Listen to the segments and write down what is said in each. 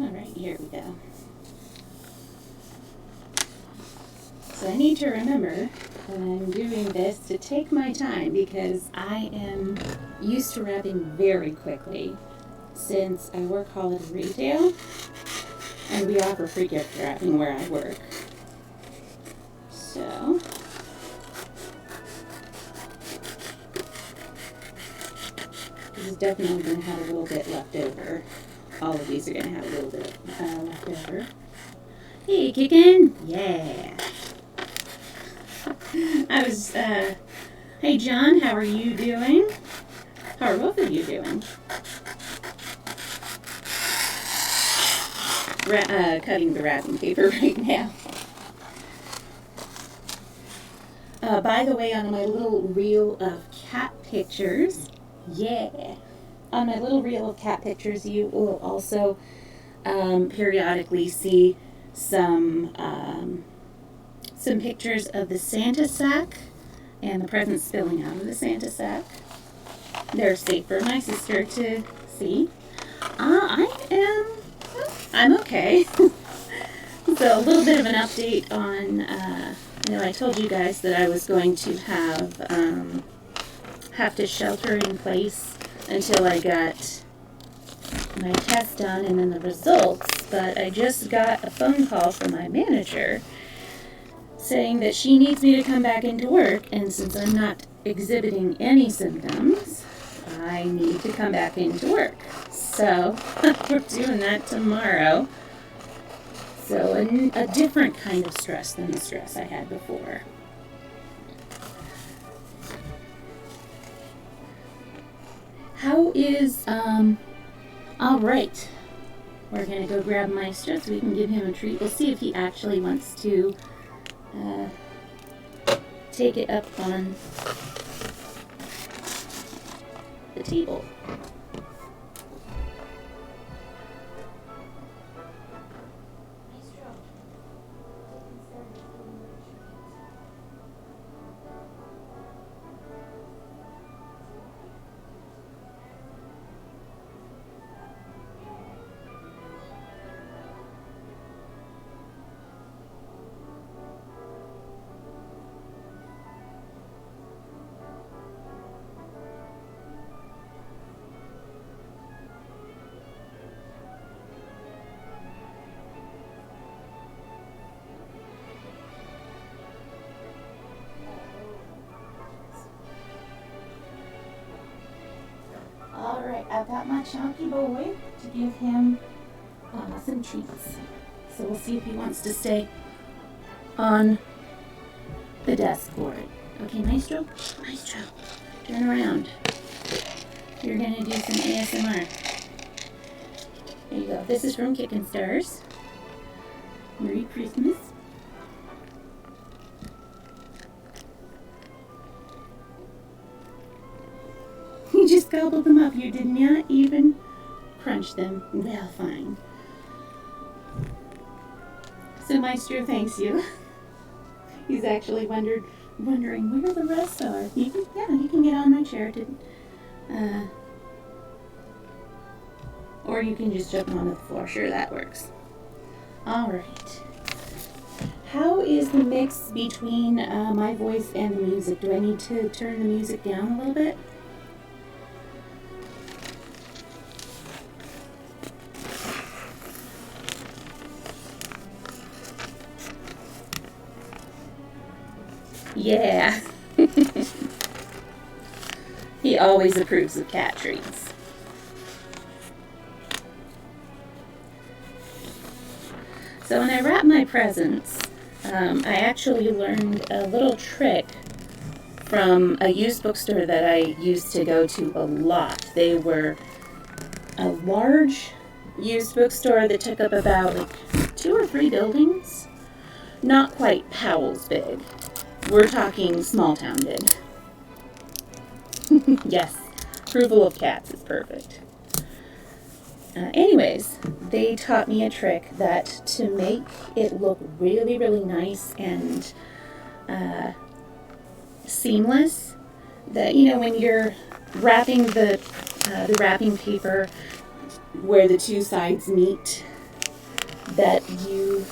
Alright, here we go. So I need to remember when I'm doing this to take my time because I am used to wrapping very quickly since I work holiday retail and we offer free gift wrapping where I work. So this is definitely going to have a little bit left over. All of these are going to have a little bit left over. Hey, kickin'? Yeah. Hey John, how are you doing? How are both of you doing? Cutting the wrapping paper right now. By the way, on my little reel of cat pictures, on my little reel of cat pictures, you will also periodically see some pictures of the Santa sack and the presents spilling out of the Santa sack. They're safe for my sister to see. I'm okay. So a little bit of an update on, I told you guys that I was going to have to shelter in place until I got my test done and then the results, but I just got a phone call from my manager saying that she needs me to come back into work, and since I'm not exhibiting any symptoms, I need to come back into work. So we're doing that tomorrow. So a different kind of stress than the stress I had before. How is, all right. We're going to go grab Maestro so we can give him a treat. We'll see if he actually wants to take it up on the table. Alright, I've got my chunky boy to give him some treats. So we'll see if he wants to stay on the desk for it. Okay, Maestro, turn around. You're going to do some ASMR. There you go. This is from Kickin' Stars. Merry Christmas. You just gobbled them up. You did not even crunch them. Well, fine. So Maestro thanks you. He's actually wondering where the rest are. You can get on my chair or you can just jump on the floor. Sure, that works. All right. How is the mix between my voice and the music? Do I need to turn the music down a little bit? Yeah. He always approves of cat treats. So when I wrap my presents, I actually learned a little trick from a used bookstore that I used to go to a lot. They were a large used bookstore that took up about 2 or 3 buildings. Not quite Powell's big. We're talking small town big. Yes, approval of cats is perfect. Anyways, they taught me a trick that to make it look really, really nice and seamless, that, when you're wrapping the wrapping paper where the two sides meet that you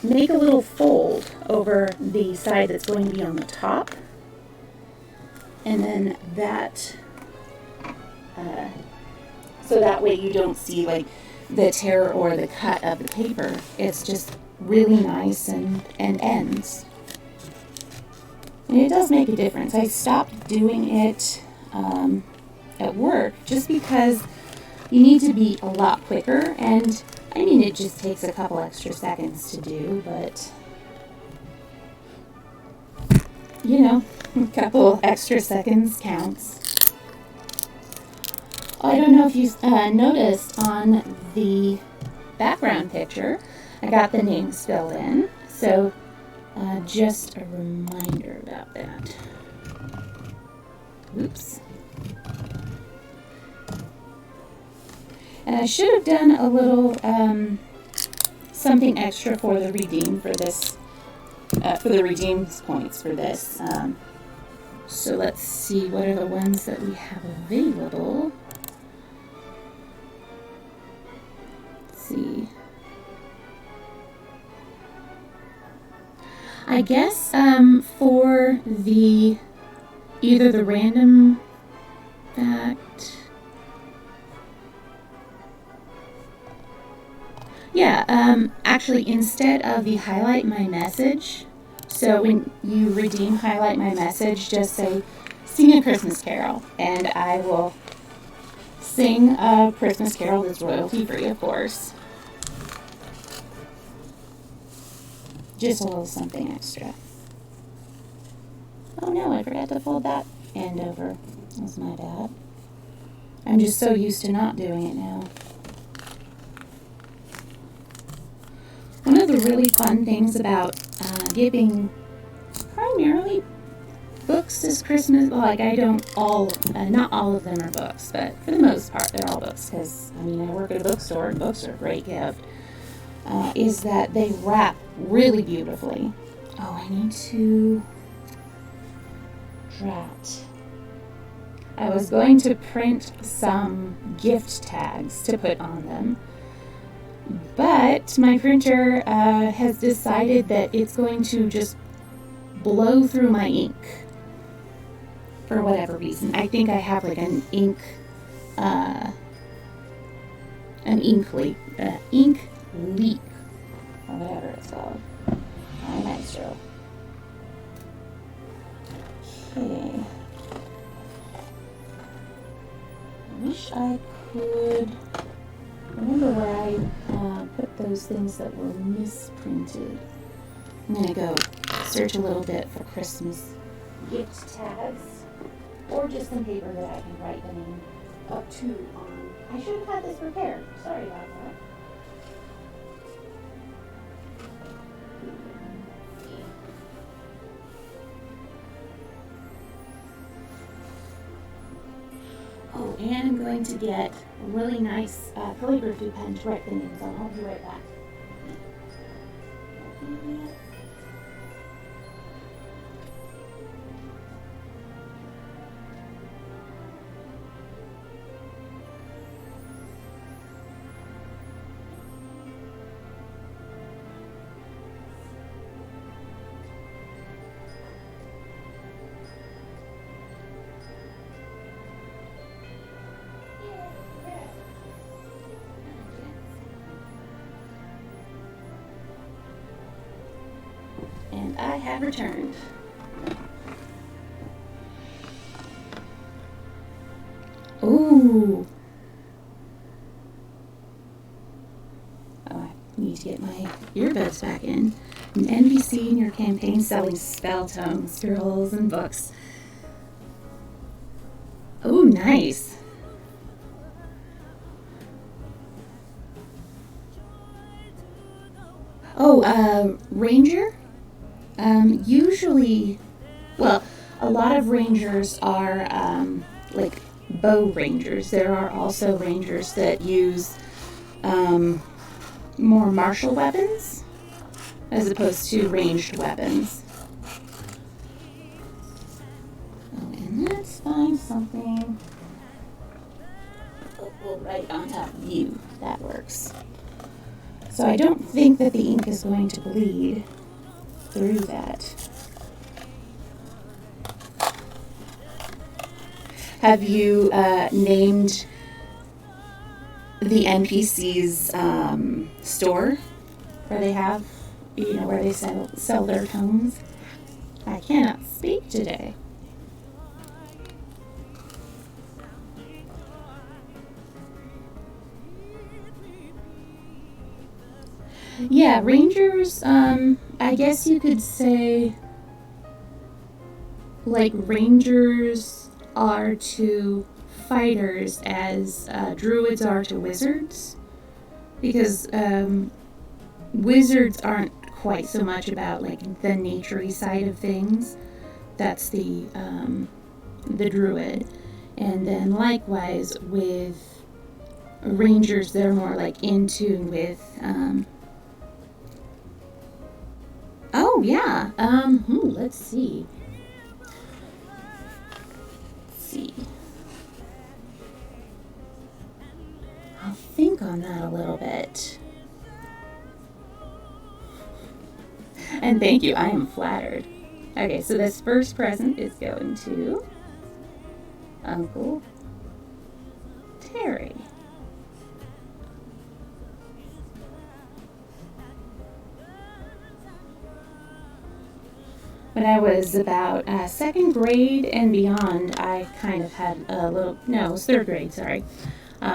make a little fold over the side that's going to be on the top, and then that, so that way you don't see like the tear or the cut of the paper. It's just really nice and ends. And it does make a difference. I stopped doing it at work just because you need to be a lot quicker, and I mean, it just takes a couple extra seconds to do, but you know, a couple extra seconds counts. I don't know if you noticed on the background picture, I got the names filled in, so just a reminder about that. Oops. And I should have done a little something extra for the redeem for this, for the redeem points for this. So let's see, what are the ones that we have available? Let's see. I guess for the either the random fact. Yeah, actually, instead of the highlight my message, so when you redeem highlight my message, just say, sing a Christmas carol, and I will sing a Christmas carol that's royalty free, of course. Just a little something extra. Oh no, I forgot to fold that end over. That's my bad. I'm just so used to not doing it now. One of the really fun things about giving primarily books this Christmas, like I don't not all of them are books, but for the most part they're all books, because I mean I work at a bookstore and books are a great gift, is that they wrap really beautifully. Oh, I need to drat. I was going to print some gift tags to put on them, but my printer has decided that it's going to just blow through my ink for whatever reason. I think I have like an ink leak or whatever it's called. My maestro. Okay. I wish I could remember where I put those things that were misprinted. I'm going to go search a little bit for Christmas gift tags, or just some paper that I can write the name up to on. I should have had this prepared. Sorry about that. Oh, and I'm going to get a really nice calligraphy pen to write the names on. I'll be right back. And I have returned. Ooh. Oh, I need to get my earbuds back in. An NBC in your campaign selling spell tomes, scrolls, and books. Oh, nice. Oh, Ranger? Usually, well, a lot of rangers are like bow rangers. There are also rangers that use more martial weapons as opposed to ranged weapons. Oh, and let's find something. Oh, right on top of you. That works. So I don't think that the ink is going to bleed through that. Have you named the NPC's store where they have, where they sell their tomes? I cannot speak today. Yeah, rangers, I guess you could say, like, rangers are to fighters as druids are to wizards. Because wizards aren't quite so much about, like, the naturey side of things. That's the druid. And then likewise with rangers, they're more like in tune with oh yeah. Let's see. I'll think on that a little bit. And thank you, I am flattered. Okay, so this first present is going to Uncle Terry. When I was about second grade and beyond, I kind of had it was third grade, sorry.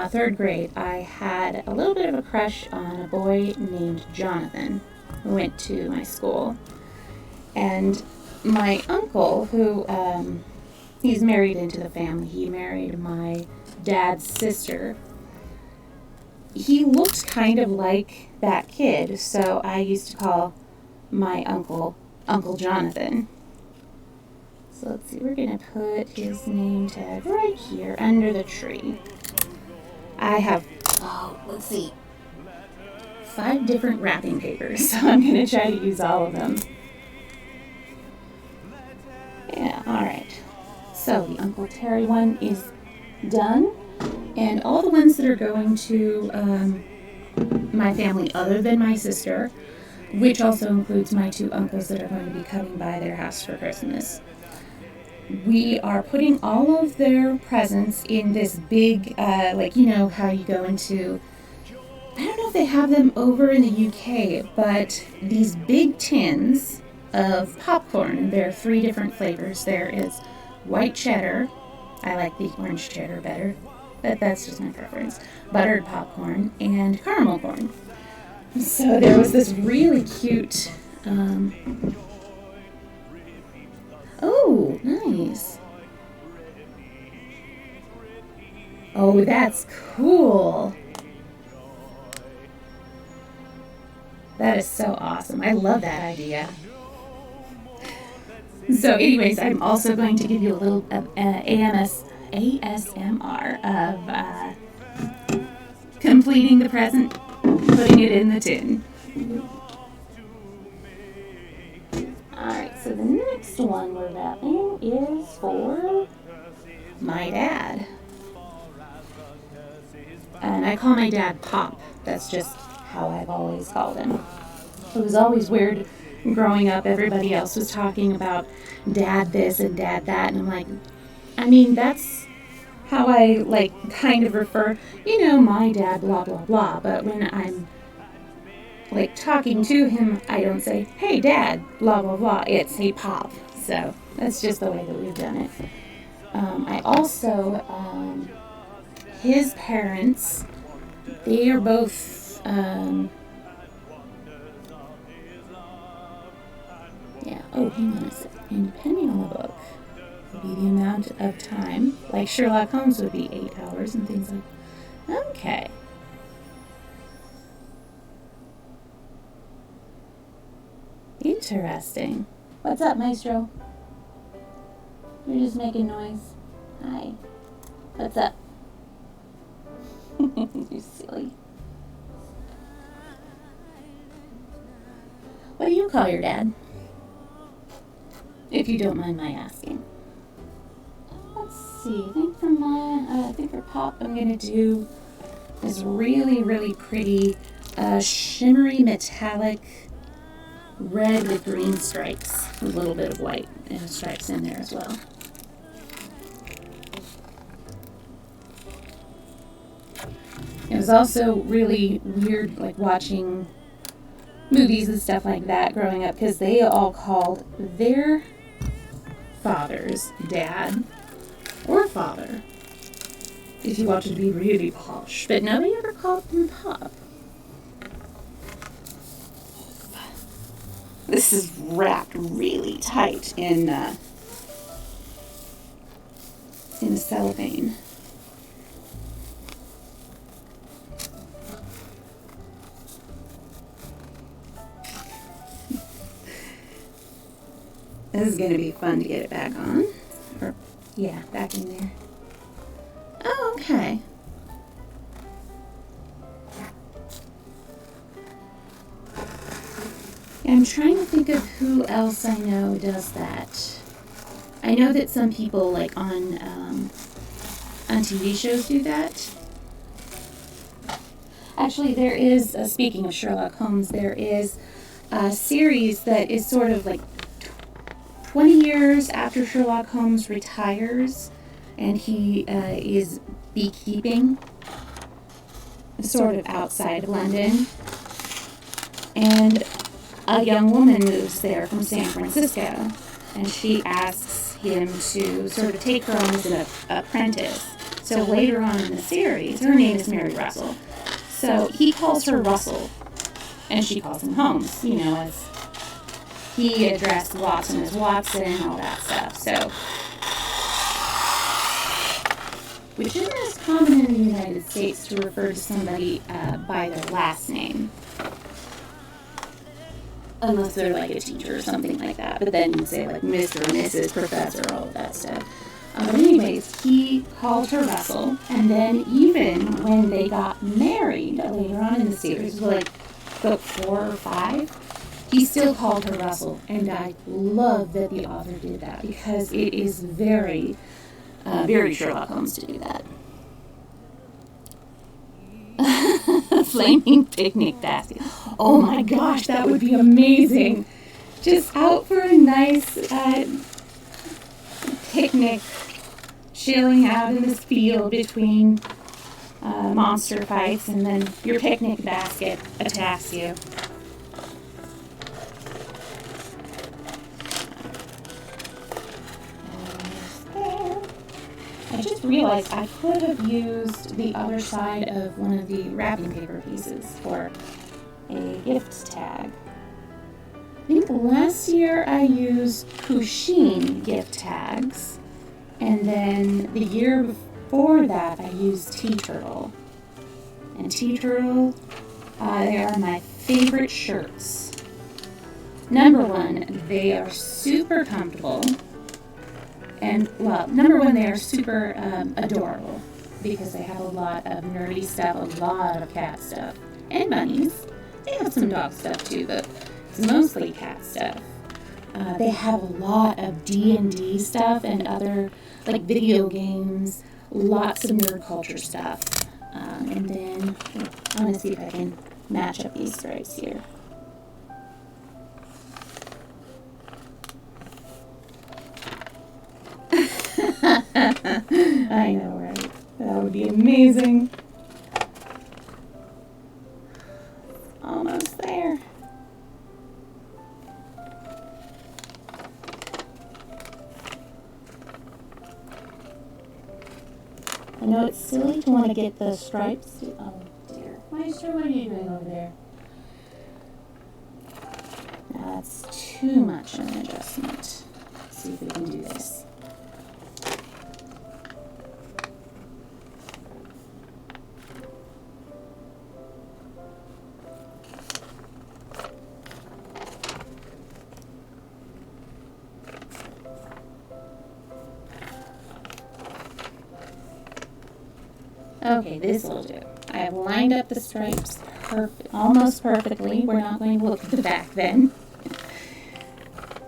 Third grade, I had a little bit of a crush on a boy named Jonathan who went to my school. And my uncle, who, he's married into the family, he married my dad's sister. He looked kind of like that kid, so I used to call my uncle Uncle Jonathan. So let's see, we're going to put his name tag right here under the tree. I have, 5 different wrapping papers, so I'm going to try to use all of them. Yeah, alright. So the Uncle Terry one is done, and all the ones that are going to my family other than my sister, which also includes my 2 uncles that are going to be coming by their house for Christmas. We are putting all of their presents in this big, how you go into, I don't know if they have them over in the UK, but these big tins of popcorn, and there are 3 different flavors. There is white cheddar, I like the orange cheddar better, but that's just my preference, buttered popcorn, and caramel corn. So there was this really cute, oh, nice. Oh, that's cool. That is so awesome. I love that idea. So anyways, I'm also going to give you a little ASMR of completing the present, putting it in the tin. Alright, so the next one we're wrapping is for my dad. And I call my dad Pop. That's just how I've always called him. It was always weird growing up. Everybody else was talking about dad this and dad that. And I'm like, that's how I, kind of refer, my dad, blah, blah, blah. But when I'm, talking to him, I don't say, hey, dad, blah, blah, blah. It's, hey, Pop. So that's just the way that we've done it. I also, his parents, they are both, hang on a second. And depending on the book, would be the amount of time. Like Sherlock Holmes would be 8 hours and things like that. Okay. Interesting. What's up, Maestro? You're just making noise. Hi. What's up? You're silly. What do you call your dad? If you don't mind my asking. Let's see. I think for Pop, I'm gonna do this really, really pretty a shimmery metallic red with green stripes, with a little bit of white and stripes in there as well. It was also really weird, like watching movies and stuff like that growing up, because they all called their fathers dad or father. If you wanted to be really posh, but nobody ever called them pop. This is wrapped really tight in cellophane. This is going to be fun to get it back on. Or, yeah, back in there. Oh, okay. I'm trying to think of who else I know does that. I know that some people, like on TV shows, do that. Actually, there is, speaking of Sherlock Holmes, there is a series that is sort of like 20 years after Sherlock Holmes retires, and he is beekeeping, sort of outside of London, and a young woman moves there from San Francisco, and she asks him to sort of take her on as an apprentice. So later on in the series, her name is Mary Russell. So he calls her Russell, and she calls him Holmes, you know, as he addressed Watson as Watson and all that stuff. So, which isn't as common in the United States to refer to somebody by their last name. Unless they're like a teacher or something like that. But then you say like Mr. or Mrs., Professor, all of that stuff. But anyways, he called her Russell. And then even when they got married later on in the series, like book 4 or 5, he still called her Russell. And I love that the author did that, because it is very, very Sherlock Holmes to do that. Flaming picnic basket. Oh my gosh, that would be amazing. Just out for a nice picnic, chilling out in this field between monster fights, and then your picnic basket attacks you. I just realized I could have used the other side of one of the wrapping paper pieces for a gift tag. I think last year I used Pusheen gift tags, and then the year before that I used Tea Turtle. And Tea Turtle, they are my favorite shirts. Number one, they are super comfortable. And, well, number one, they are super adorable, because they have a lot of nerdy stuff, a lot of cat stuff, and bunnies. They have some dog stuff too, but it's mostly cat stuff. They have a lot of D&D stuff and other, like, video games, lots of nerd culture stuff. And then, I want to see if I can match up these stripes here. I know, right? That would be amazing. Almost there. I know it's silly to want to get the stripes. Oh dear. Meister, what are you doing over there? Now that's too much of an adjustment. Let's see if we can do this. Okay, this will do. I have lined up the stripes almost perfectly. We're not going to look at the back then.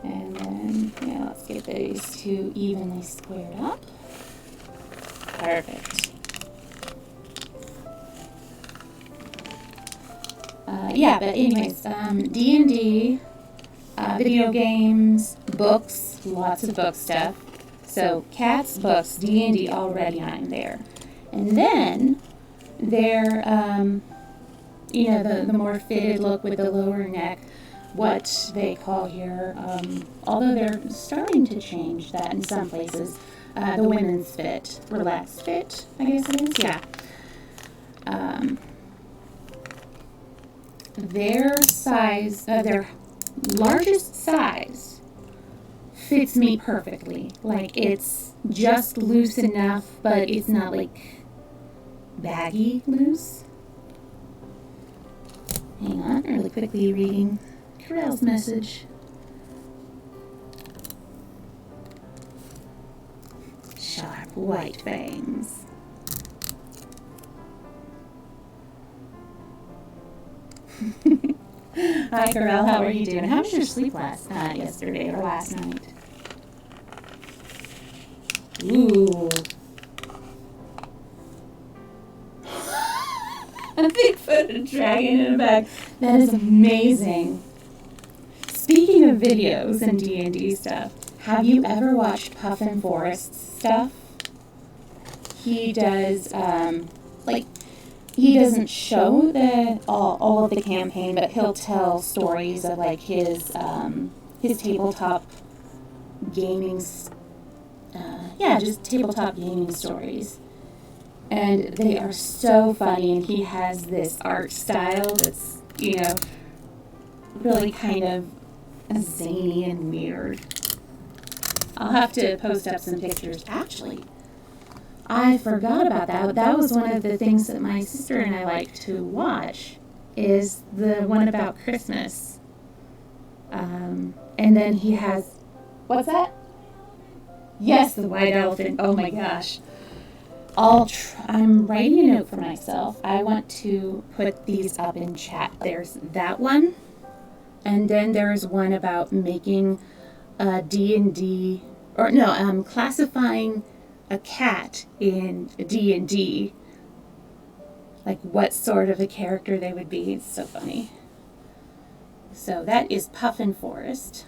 And then, yeah, let's get these two evenly squared up. Perfect. yeah, but anyways, D&D, video games, books, lots of book stuff. So cats, books, D&D, already I'm there. And then there, the more fitted look with the lower neck, what they call here, although they're starting to change that in some places, the women's fit, relaxed fit, I guess it is, yeah. Their size, their largest size fits me perfectly. Like, it's just loose enough, but it's not like baggy loose. Hang on, really quickly reading Carell's message. Sharp white fangs. Hi, Carell. How are you doing? How was your sleep yesterday or last night? Ooh. A Bigfoot dragon in a bag. That is amazing. Speaking of videos and D&D stuff, have you ever watched Puffin Forrest's stuff? He does, he doesn't show all of the campaign, but he'll tell stories of like his tabletop gaming, just tabletop gaming stories. And they are so funny, and he has this art style that's, really kind of zany and weird. I'll have to post up some pictures. Actually, I forgot about that. That was one of the things that my sister and I like to watch, is the one about Christmas. And then he has, what's that? Yes, the white elephant. Oh my gosh. I'm writing a note for myself. I want to put these up in chat. There's that one. And then there's one about making a D&D, classifying a cat in D&D. Like what sort of a character they would be. It's so funny. So that is Puffin Forest.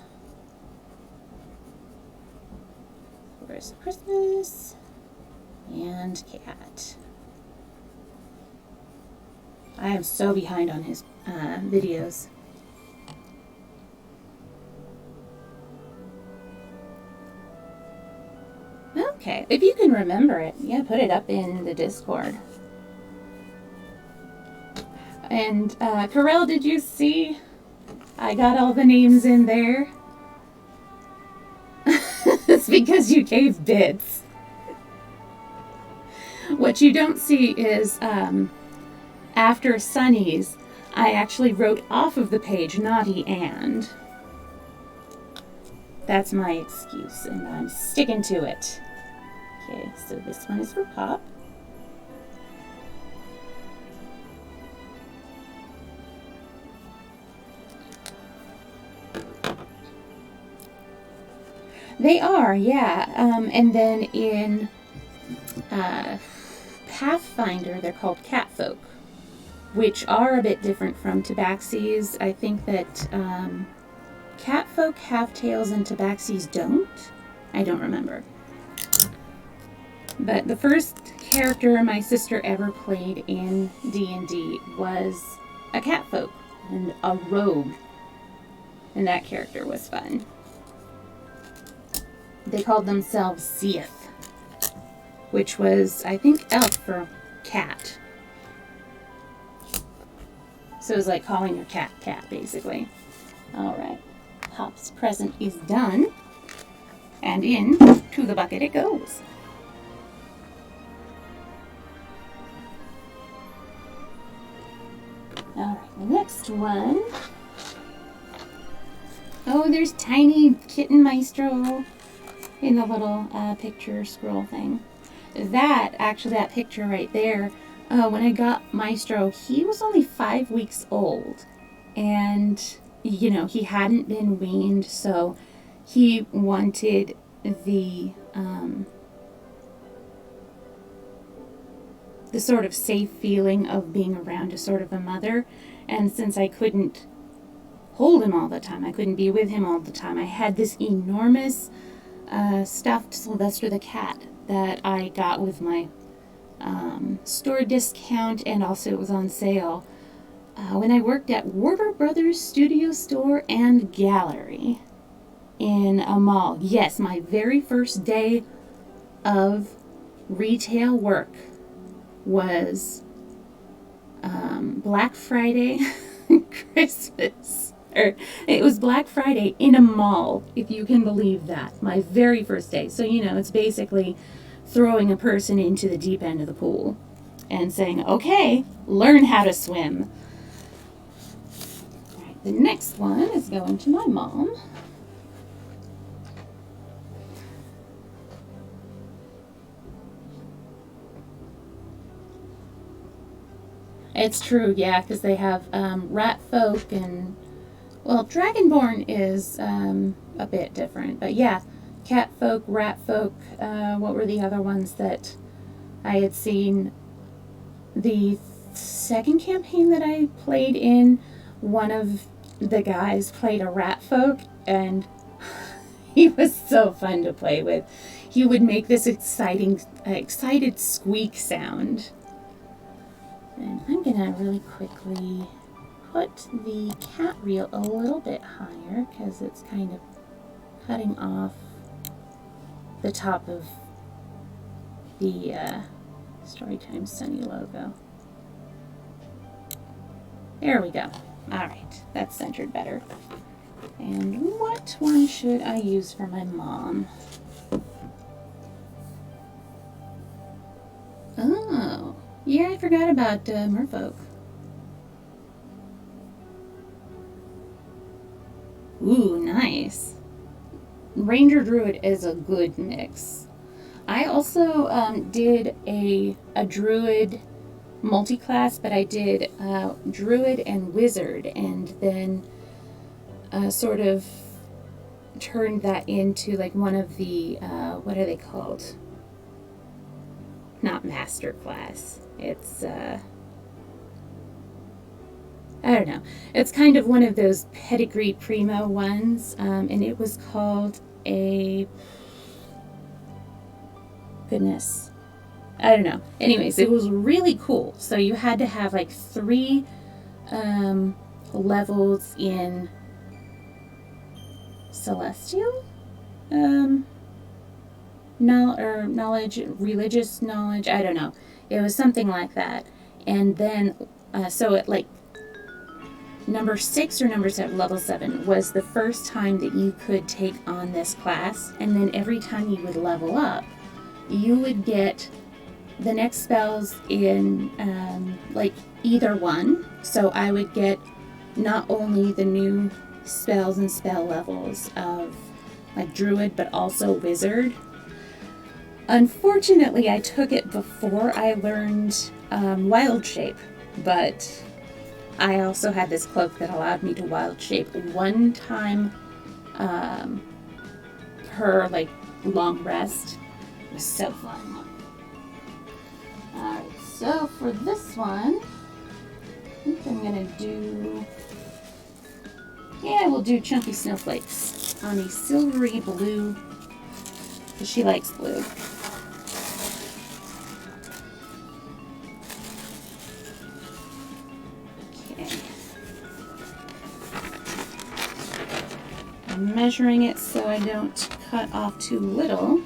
Forest Christmas. And cat. I am so behind on his videos. Okay, if you can remember it, put it up in the Discord. And Carell, did you see? I got all the names in there. It's because you gave bits. What you don't see is after Sunny's, I actually wrote off of the page naughty and. That's my excuse, and I'm sticking to it. Okay, so this one is for Pop. They are, yeah. And then in Pathfinder, they're called catfolk, which are a bit different from tabaxis. I think that catfolk have tails and tabaxis don't. I don't remember. But the first character my sister ever played in D&D was a catfolk and a rogue. And that character was fun. They called themselves Seath, which was, I think, elf for cat. So it was like calling your cat, basically. Alright. Pop's present is done. And in to the bucket it goes. Alright, the next one. Oh, there's tiny kitten Maestro in the little picture scroll thing. That picture right there, when I got Maestro, he was only 5 weeks old. And, he hadn't been weaned, so he wanted the sort of safe feeling of being around a sort of a mother. And since I couldn't hold him all the time, I couldn't be with him all the time, I had this enormous stuffed Sylvester the cat that I got with my store discount, and also it was on sale when I worked at Warner Brothers Studio Store and Gallery in a mall. Yes, my very first day of retail work was Black Friday, Christmas. Or it was Black Friday in a mall, if you can believe that. My very first day. So, it's basically throwing a person into the deep end of the pool and saying, okay, learn how to swim. All right, the next one is going to my mom. It's true, yeah, because they have rat folk and, well, Dragonborn is a bit different, but yeah, cat folk, rat folk, what were the other ones that I had seen? The second campaign that I played in, one of the guys played a rat folk, and he was so fun to play with. He would make this excited squeak sound. And I'm gonna really quickly put the cat reel a little bit higher because it's kind of cutting off the top of the Storytime Sunny logo. There we go. Alright, that's centered better. And what one should I use for my mom? Oh, yeah, I forgot about merfolk. Ooh, nice. Ranger Druid is a good mix. I also did a Druid multi-class, but I did Druid and Wizard, and then sort of turned that into like one of the, what are they called? Not Master Class. It's, I don't know. It's kind of one of those pedigree primo ones, and it was called a... Goodness. I don't know. Anyways, it was really cool. So you had to have like 3 levels in Celestial? Knowledge, religious knowledge, I don't know. It was something like that. And then, so at like number 6 or number 7, level 7, was the first time that you could take on this class. And then every time you would level up, you would get the next spells in like either one. So I would get not only the new spells and spell levels of like Druid, but also Wizard. Unfortunately, I took it before I learned Wild Shape, but I also had this cloak that allowed me to Wild Shape one time per like long rest. It was so fun. Alright, so for this one, I think I'm gonna do, we'll do Chunky Snowflakes on a silvery blue, because she likes blue. Okay. I'm measuring it so I don't cut off too little.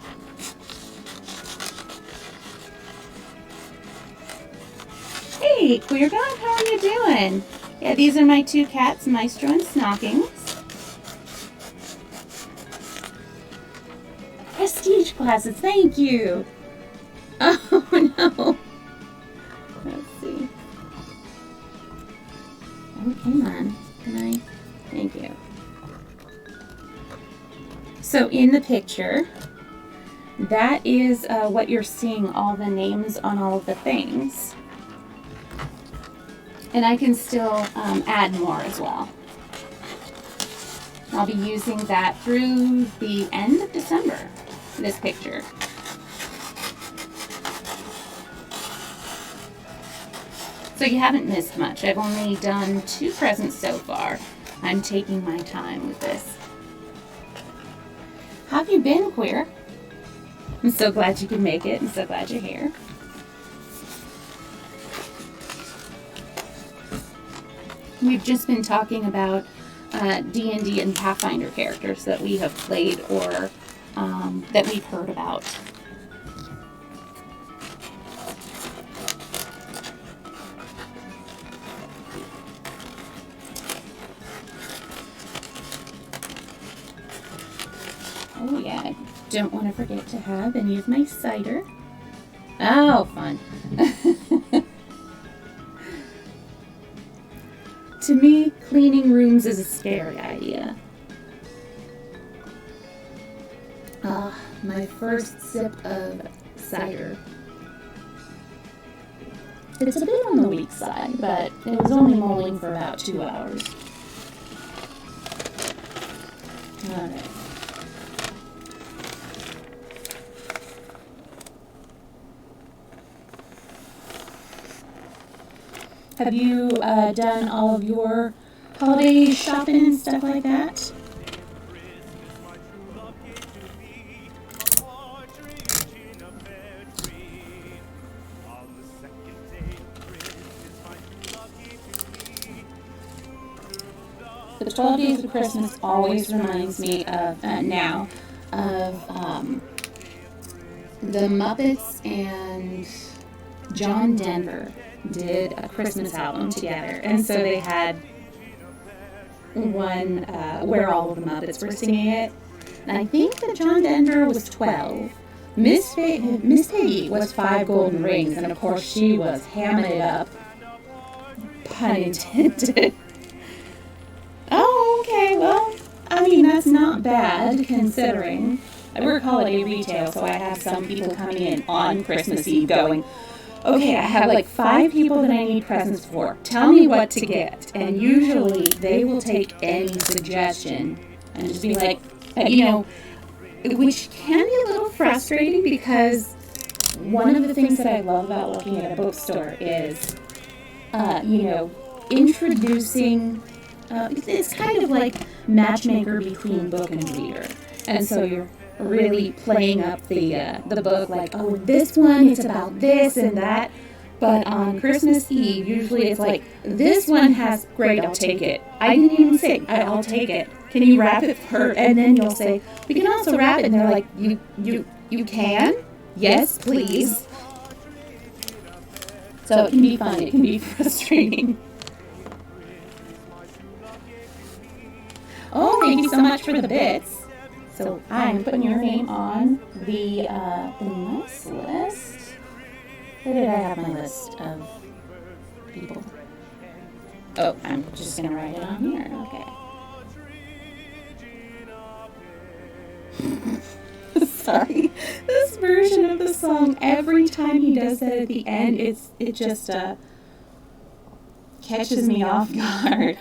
Hey, Queer God, how are you doing? Yeah, these are my 2 cats, Maestro and Snockings. Prestige classes, thank you. Oh no. Let's see. Oh, come on. Can I? Thank you. So in the picture, that is what you're seeing, all the names on all of the things. And I can still add more as well. I'll be using that through the end of December, this picture. So So you haven't missed much. I've only done 2 presents so far. I'm taking my time with this. How have you been, Queer? I'm so glad you could make it. I'm so glad you're here. We've just been talking about D&D and Pathfinder characters that we have played or that we've heard about. Oh yeah, I don't want to forget to have any of my cider. Oh, fun. To me, cleaning rooms is a scary idea. My first sip of cider. It's a bit on the weak side, but it was only mulling for about 2 hours. Alright. Have you done all of your holiday shopping and stuff like that? The 12 Days of Christmas always reminds me of, now, of the Muppets and John Denver did a Christmas album together, and so they had one where all of the Muppets were singing it, and I think that John Denver was 12. Miss Piggy was 5 golden rings, and of course she was hamming it up, pun intended. Oh, okay, well, I mean, that's not bad considering. I work holiday retail, so I have some people coming in on Christmas Eve going, okay, I have like 5 people that I need presents for. Tell me what to get. And usually they will take any suggestion and just be like, which can be a little frustrating because one of the things that I love about working at a bookstore is, introducing, it's kind of like matchmaker between book and reader. And so you're really playing up the book like, oh, this one, it's about this and that. But on Christmas Eve, usually it's like, this one has, great, I'll take it. I didn't even say, I'll take it. Can you wrap it for her? And then you'll say, we can also wrap it. And they're like, you can? Yes, please. So it can be fun. It can be frustrating. Oh, thank you so much for the bits. So I'm putting your name on the nice list. Where did I have my list of people? Oh, I'm just going to write it on here. Okay. Sorry. This version of the song, every time he does that at the end, it just catches me off guard.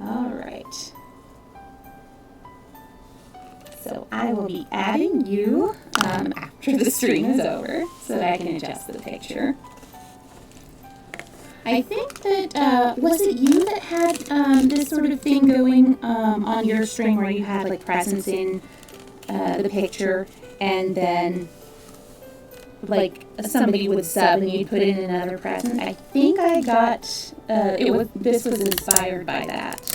All right. So I will be adding you after the stream is over so that I can adjust the picture. I think that, was it you that had this sort of thing going on your stream where you had like presents in the picture and then like somebody would sub and you'd put in another present? I think I got, this was inspired by that.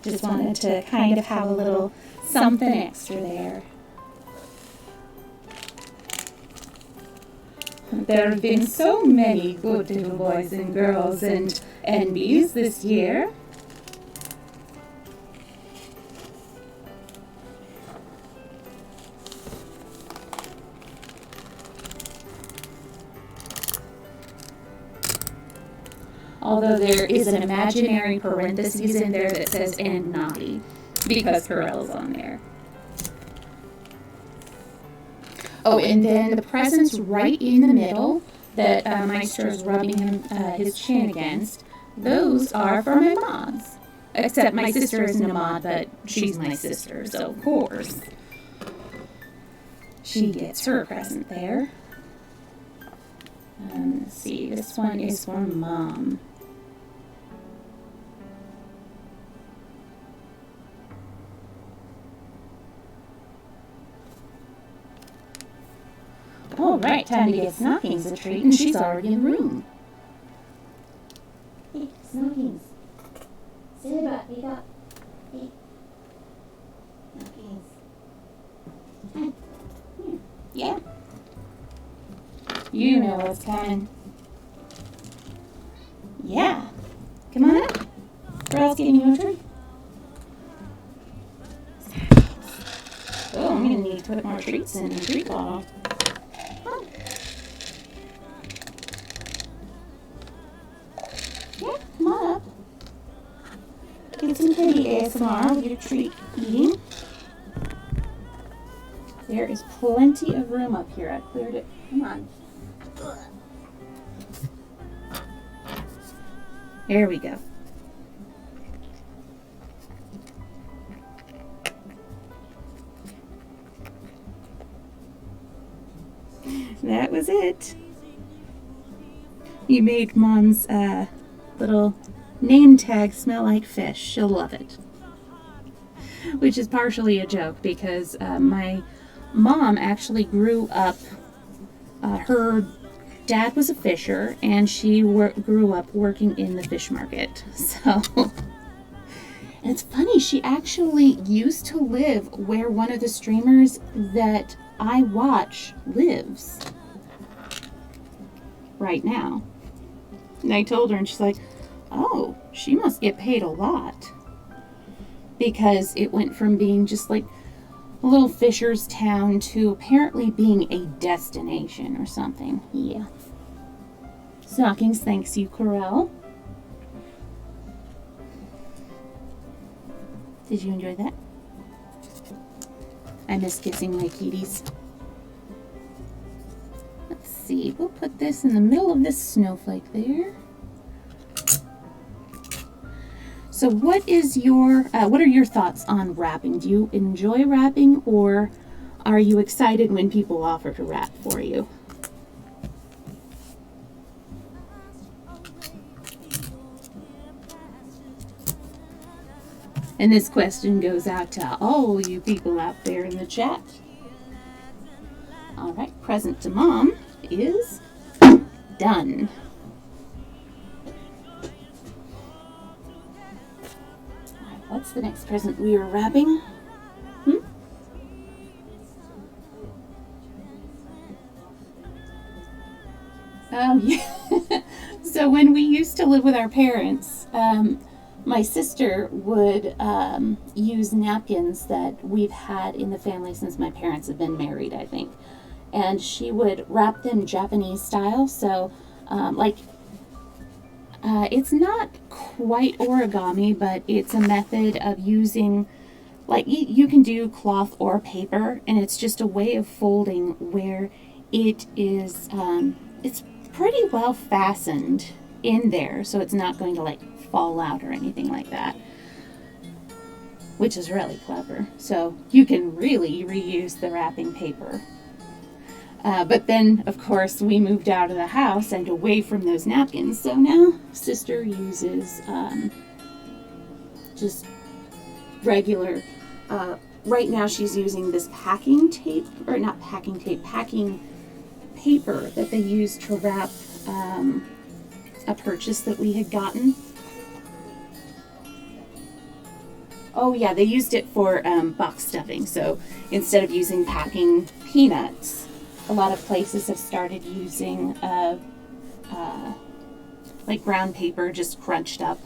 Just wanted to kind of have a little something extra there. There have been so many good little boys and girls and bees this year. Although there is an imaginary parentheses in there that says and naughty, because Pharrell's on there. Oh, and then the presents right in the middle that Meister's rubbing his chin against, those are for my mods. Except my sister isn't a mod, but she's my sister, so of course she gets her present there. Let's see, this one is for Mom. All right, time to get Snockings a treat, and she's already in the room. Hey, Snockings. Sit up, wake up. Hey. Snockings. Hi. Here. Yeah. You know what's coming. Yeah. Come on up. Girls getting you a treat. Oh, I'm going to need to put more treats in the treat bottle. Oh. Yeah, come on up. Get some kitty ASMR with your treat eating. There is plenty of room up here. I cleared it. Come on. There we go. That was it. You made Mom's little name tag smell like fish. She'll love it. Which is partially a joke because my mom actually grew up, her dad was a fisher, and she grew up working in the fish market. So, and it's funny, she actually used to live where one of the streamers that I watch lives right now. And I told her, and she's like, oh, she must get paid a lot. Because it went from being just like a little fisher's town to apparently being a destination or something. Yeah. Snockings, thanks you, Corel. Did you enjoy that? I miss kissing my kitties. Let's see, we'll put this in the middle of this snowflake there. So what are your thoughts on wrapping? Do you enjoy wrapping, or are you excited when people offer to wrap for you? And this question goes out to all you people out there in the chat. All right, present to Mom is done. What's the next present we are wrapping? Yeah. So when we used to live with our parents, my sister would use napkins that we've had in the family since my parents have been married, I think. And she would wrap them Japanese style. So, it's not quite origami, but it's a method of using, like, you can do cloth or paper, and it's just a way of folding where it is, it's pretty well fastened in there, so it's not going to, like, fall out or anything like that, which is really clever. So you can really reuse the wrapping paper. But then, of course, we moved out of the house and away from those napkins. So now Sister uses just regular, right now she's using this packing tape, or not packing tape, packing paper that they use to wrap a purchase that we had gotten. Oh yeah, they used it for box stuffing. So instead of using packing peanuts, a lot of places have started using like brown paper just crunched up.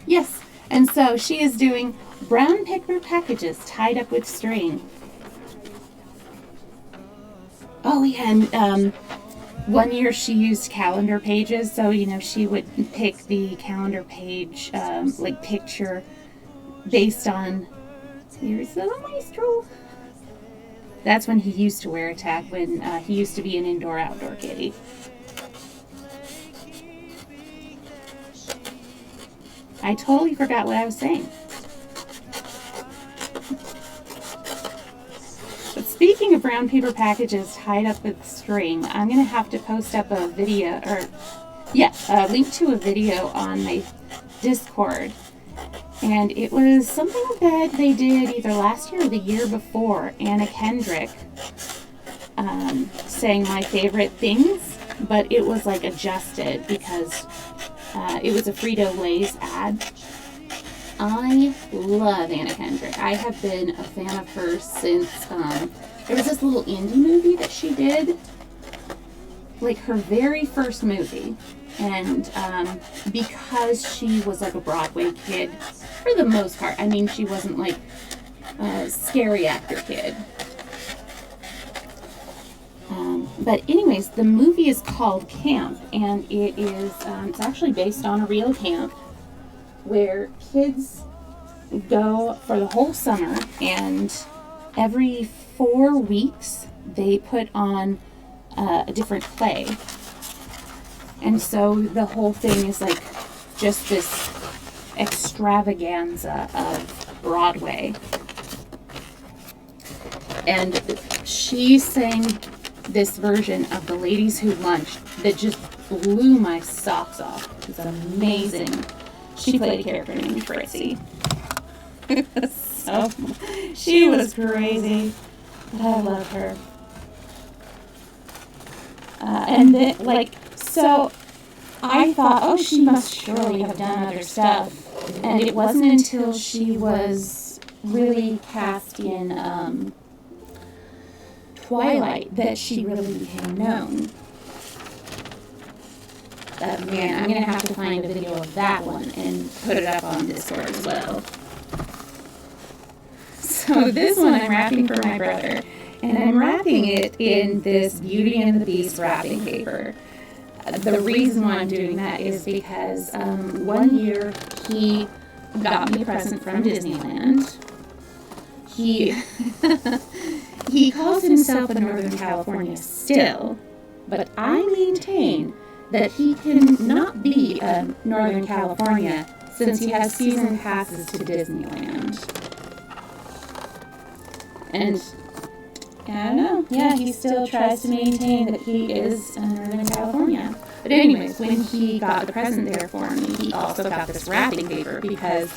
Yes, and so she is doing brown paper packages tied up with string. Oh yeah, and one year she used calendar pages, so she would pick the calendar page like picture based on, here's the maestro. That's when he used to wear a tag, when he used to be an indoor-outdoor kitty. I totally forgot what I was saying. Speaking of brown paper packages tied up with string, I'm going to have to post up a video, a link to a video on my Discord. And it was something that they did either last year or the year before. Anna Kendrick saying my favorite things, but it was like adjusted because it was a Frito-Lay's ad. I love Anna Kendrick. I have been a fan of hers since there was this little indie movie that she did, like her very first movie. And because she was like a Broadway kid, for the most part, I mean, she wasn't like a scary actor kid. But anyways, the movie is called Camp, and it is, it's actually based on a real camp where kids go for the whole summer, and every 4 weeks they put on a different play. And so the whole thing is like just this extravaganza of Broadway. And she sang this version of The Ladies Who Lunched that just blew my socks off. It was amazing. She played a character named Fritzy. So, she was crazy. But I love her. And then, so I thought, oh, she must surely have done other stuff. And it wasn't until she was really cast in Twilight that she really became known. But man, I'm going to have to find a video of that one and put it up on Discord as well. So this one I'm wrapping for my brother. And I'm wrapping it in this Beauty and the Beast wrapping paper. The reason why I'm doing that is because one year he got me a present from Disneyland. He calls himself a Northern California still, but I maintain that he can not be a Northern California since he has season passes to Disneyland. And I don't know. Yeah, he still tries to maintain that he is a Northern California. But anyways, when he got the present there for me, he also got this wrapping paper because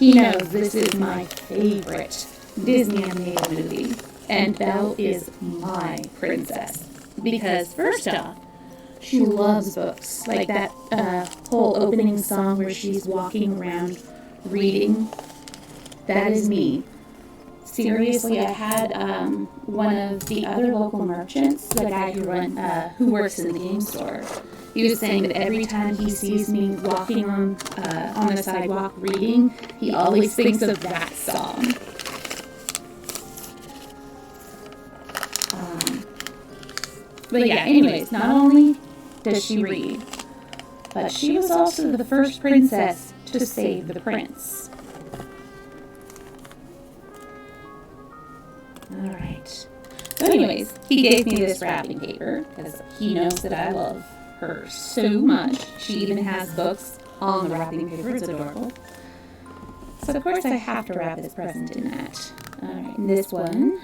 he knows this is my favorite Disney animated movie. And Belle is my princess. Because first off, she loves books. Like that whole opening song where she's walking around reading. That is me. Seriously, I had one of the other local merchants, the guy who works in the game store. He was saying that every time he sees me walking on the sidewalk reading, he always thinks of that song. But yeah, anyways, not only does she read, but she was also the first princess to save the prince. Alright. So anyways, he gave me this wrapping paper because he knows that I love her so much. She even has books on the wrapping paper. It's adorable. So of course I have to wrap this present in that. Alright, and this one.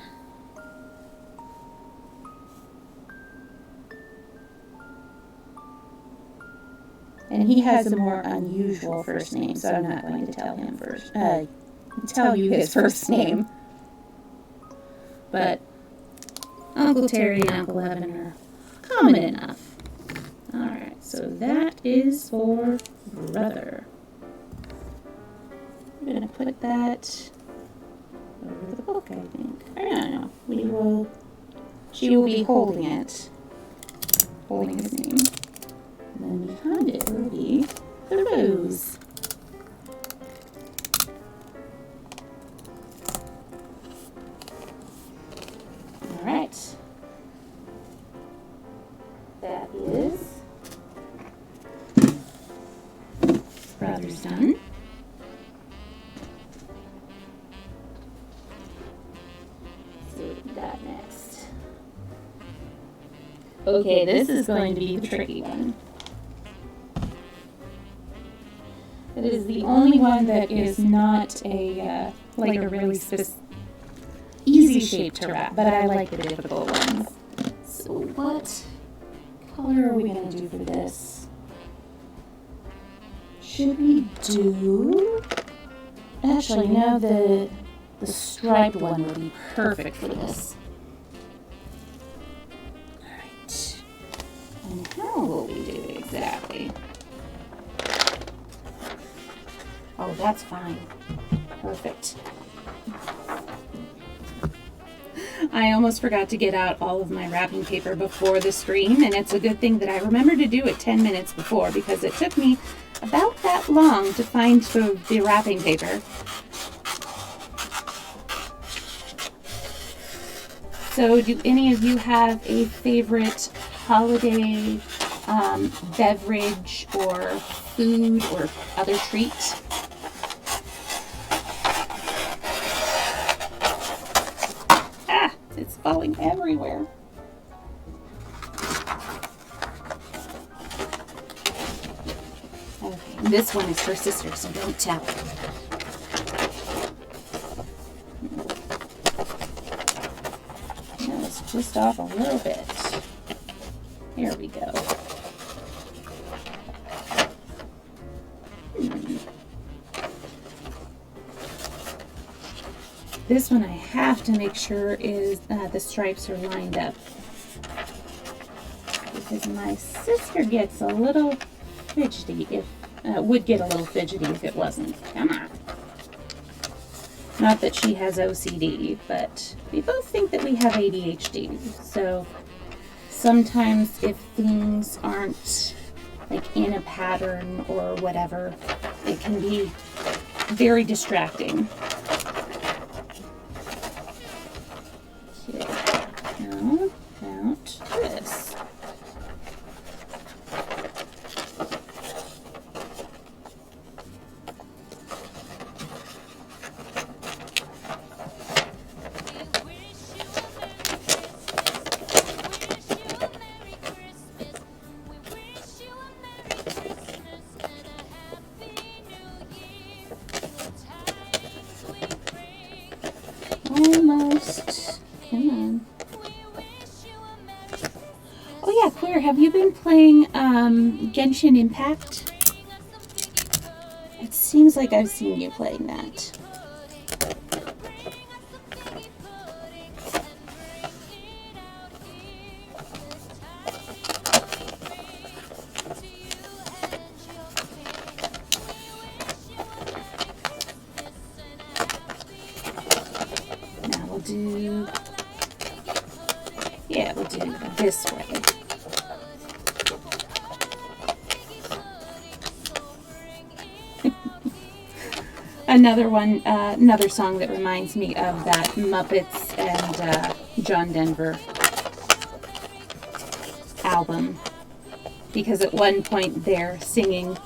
And he has a more unusual first name, so I'm not going to tell him tell you his first name. But Uncle Terry and Uncle Evan are common enough. Alright, so that is for brother. I'm going to put that over the book, I think. I don't know. She will be holding it. Holding his name. And then behind it will be the rose. Alright. That is brother's done. Let's see what we got next. Okay, this is going to be the tricky one. It is the only one that is not a really specific. easy shape to wrap, but I like the difficult ones. So what color are we going to do for this? Should we do... Actually, no, the striped one would be perfect for this. Alright. And how will we do it exactly? Oh, that's fine. Perfect. I almost forgot to get out all of my wrapping paper before the screen, and it's a good thing that I remembered to do it 10 minutes before, because it took me about that long to find the wrapping paper. So do any of you have a favorite holiday beverage or food or other treat? Ah, it's falling everywhere. Okay, and this one is for sister, so don't tell. Just off a little bit. Here we go. This one I have to make sure is the stripes are lined up, because my sister gets a little fidgety if would get a little fidgety if it wasn't. Come on. Not that she has OCD, but we both think that we have ADHD. So sometimes if things aren't like in a pattern or whatever, it can be very distracting. Okay, now about this. Almost. Come on. Oh yeah, Claire, have you been playing Genshin Impact? It seems like I've seen you playing that. We'll do this way. Another one, another song that reminds me of that Muppets and John Denver album, because at one point they're singing.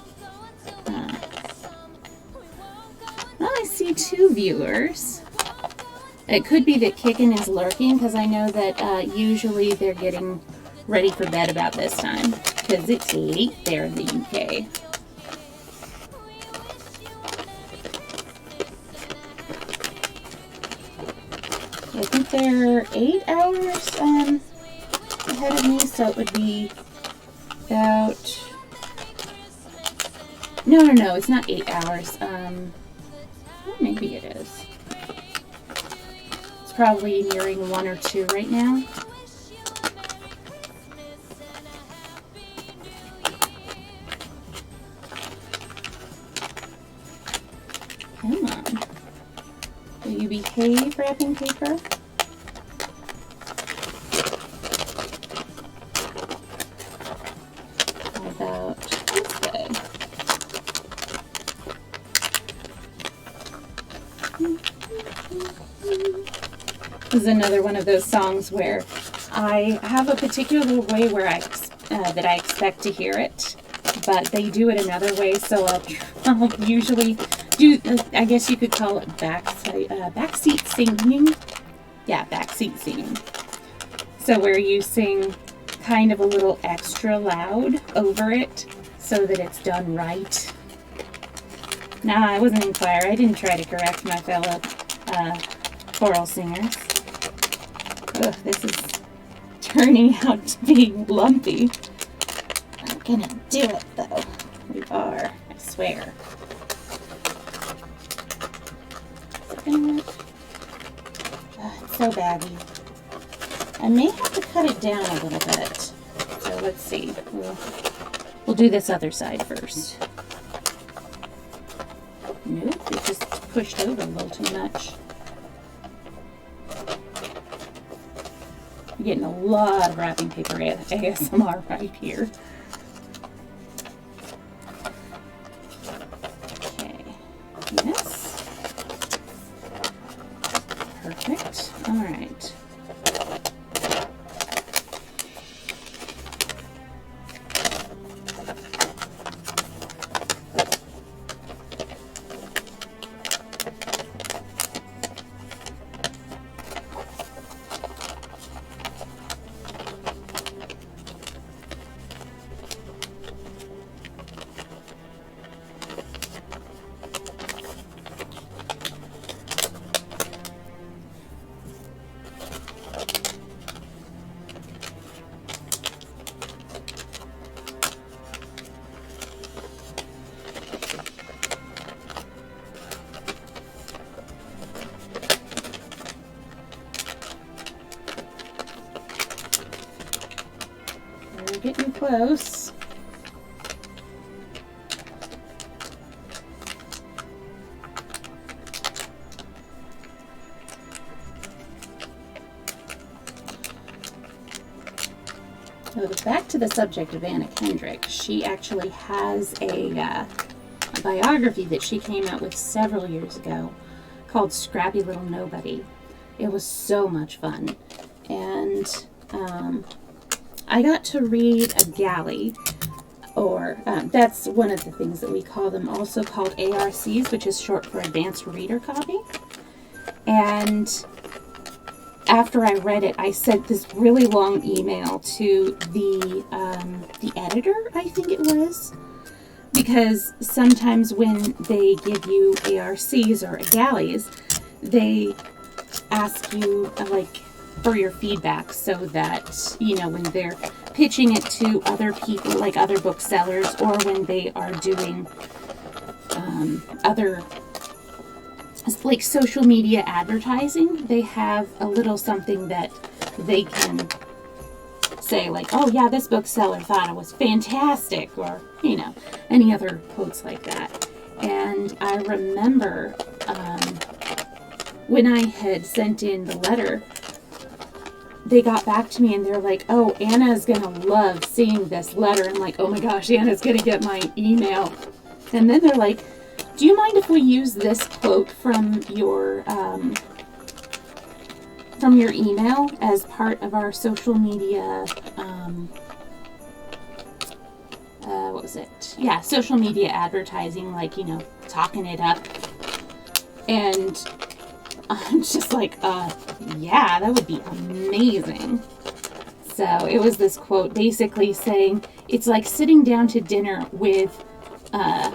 Well, I see 2 viewers. It could be that Kickin' is lurking, because I know that usually they're getting ready for bed about this time, because it's late there in the UK. I think they're 8 hours ahead of me, so it would be about... No, it's not 8 hours. Well, maybe it is. Probably nearing 1 or 2 right now. Come on. Will you behave, wrapping paper? How about this way? This is another one of those songs where I have a particular way where that I expect to hear it, but they do it another way, so I'll usually do, I guess you could call it backseat singing. Yeah, backseat singing. So where you sing kind of a little extra loud over it so that it's done right. Nah, I wasn't in choir. I didn't try to correct my fellow Choral singers. Ugh, this is turning out to be lumpy. I'm gonna do it though. We are, I swear. It's so baggy. I may have to cut it down a little bit. So let's see. We'll do this other side first. Nope, it just pushed over a little too much. You're getting a lot of wrapping paper ASMR right here. Okay, yes. Perfect. All right. We're getting close. So back to the subject of Anna Kendrick. She actually has a biography that she came out with several years ago called Scrappy Little Nobody. It was so much fun. And I got to read a galley, or that's one of the things that we call them, also called ARCs, which is short for Advanced Reader Copy. And after I read it, I sent this really long email to the editor, I think it was, because sometimes when they give you ARCs or galleys, they ask you like for your feedback, so that, you know, when they're pitching it to other people, like other booksellers, or when they are doing other, like, social media advertising, they have a little something that they can say, like, oh yeah, this bookseller thought it was fantastic, or, you know, any other quotes like that. And I remember when I had sent in the letter, they got back to me and they're like, oh, Anna's gonna love seeing this letter. I'm like, oh my gosh, Anna's gonna get my email. And then they're like, do you mind if we use this quote from your email as part of our social media, what was it? Yeah, social media advertising, like, you know, talking it up. And I'm just like, yeah, that would be amazing. So it was this quote basically saying, it's like sitting down to dinner with a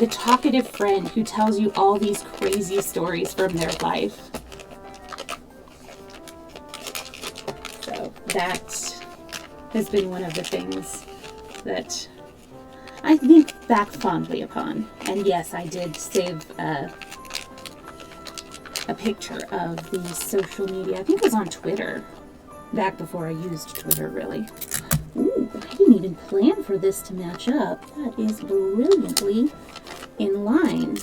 talkative friend who tells you all these crazy stories from their life. So that has been one of the things that I think back fondly upon. And yes, I did save a picture of the social media. I think it was on Twitter, back before I used Twitter, really. Ooh, I didn't even plan for this to match up. That is brilliantly in line.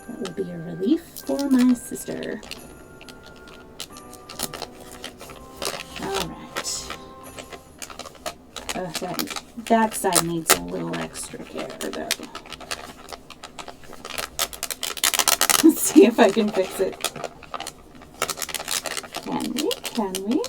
That will be a relief for my sister. Alright. That side needs a little extra care, though. Let's see if I can fix it. Can we? Can we?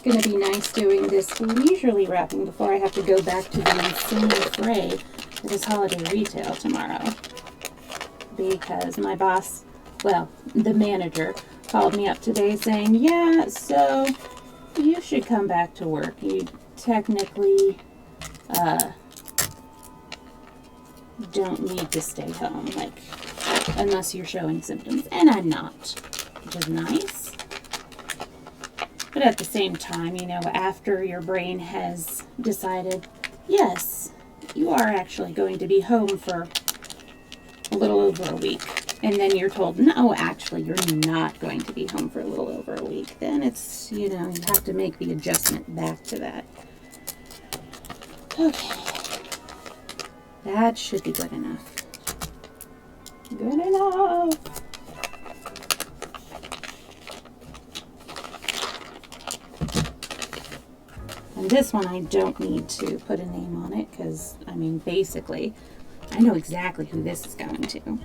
going to be nice doing this leisurely wrapping before I have to go back to the insane fray that is holiday retail tomorrow. Because my boss, well, the manager, called me up today saying, yeah, so you should come back to work. You technically don't need to stay home, like, unless you're showing symptoms. And I'm not, which is nice. But at the same time, you know, after your brain has decided, yes, you are actually going to be home for a little over a week, and then you're told, no, actually, you're not going to be home for a little over a week, then it's, you know, you have to make the adjustment back to that. Okay. That should be good enough. Good enough. And this one I don't need to put a name on it because, I mean, basically, I know exactly who this is going to.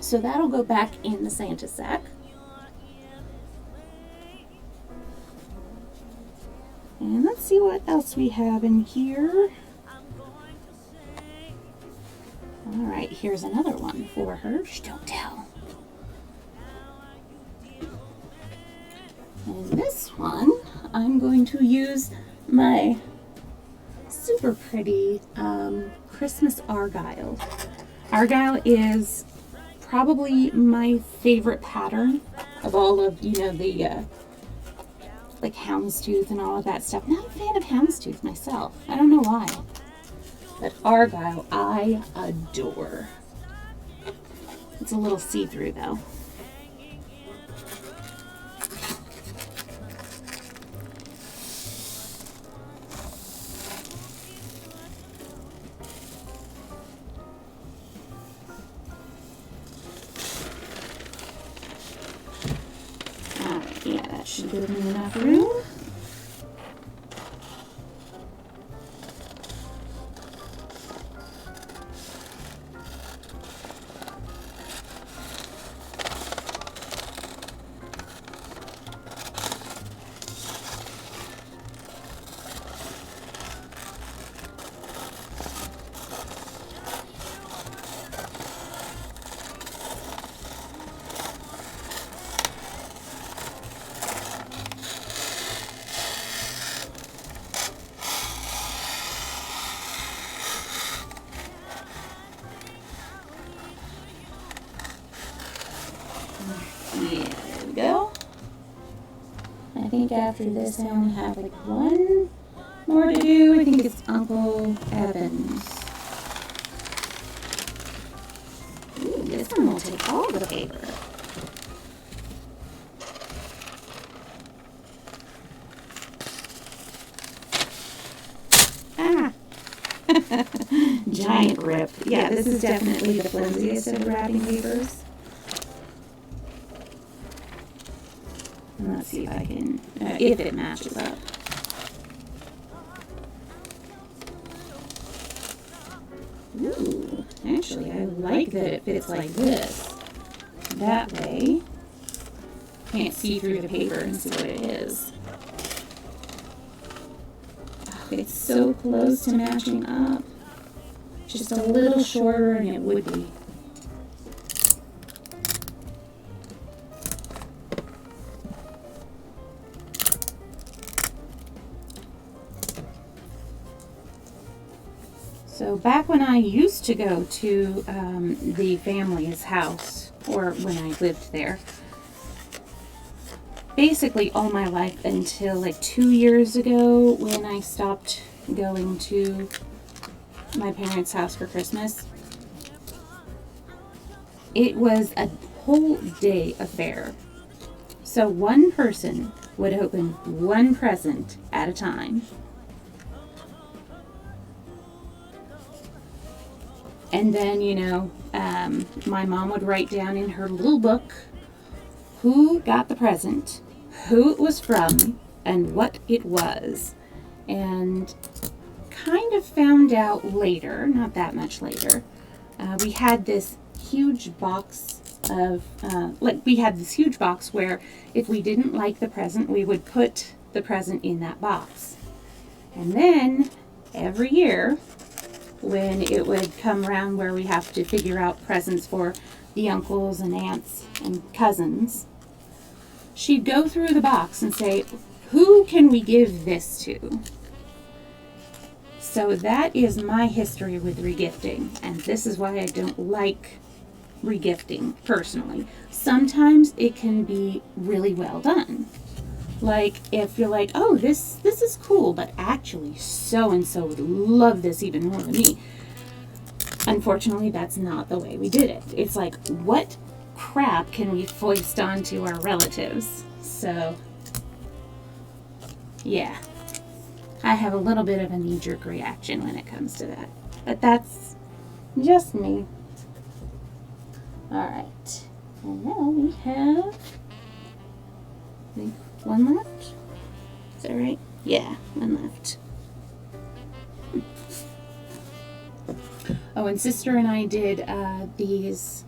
So that'll go back in the Santa sack. And let's see what else we have in here. Alright, here's another one for her. Shh, don't tell. And this one, I'm going to use my super pretty Christmas Argyle. Argyle is probably my favorite pattern of all of, you know, the like houndstooth and all of that stuff. Not a fan of houndstooth myself. I don't know why. But Argyle, I adore. It's a little see-through though. Alright, yeah, that should give me enough room. Yeah, there we go. I think after this I only have like one more to do. I think it's Uncle Evan's. Ooh, this one will take all the paper. Ah! Giant rip. Yeah, this is definitely the flimsiest of the wrapping papers. Let's see if I can, if it matches up. Ooh, actually, I like that it fits like this. That way, you can't see through the paper and see what it is. Oh, it's so close to matching up. Just a little shorter and it would be. So back when I used to go to the family's house, or when I lived there, basically all my life until like 2 years ago when I stopped going to my parents' house for Christmas, it was a whole day affair. So one person would open one present at a time. And then, you know, my mom would write down in her little book who got the present, who it was from, and what it was. And kind of found out later, not that much later, we had this huge box of, like, we had this huge box where if we didn't like the present, we would put the present in that box. And then every year, when it would come around where we have to figure out presents for the uncles and aunts and cousins, she'd go through the box and say, who can we give this to? So that is my history with regifting, and this is why I don't like regifting personally. Sometimes it can be really well done. Like if you're like, oh, this is cool, but actually so and so would love this even more than me. Unfortunately, that's not the way we did it. It's like, what crap can we foist onto our relatives? So yeah, I have a little bit of a knee-jerk reaction when it comes to that, but that's just me. All right, and now we have, I think, one left. Is that right? Yeah, one left. Oh, and sister and I did these.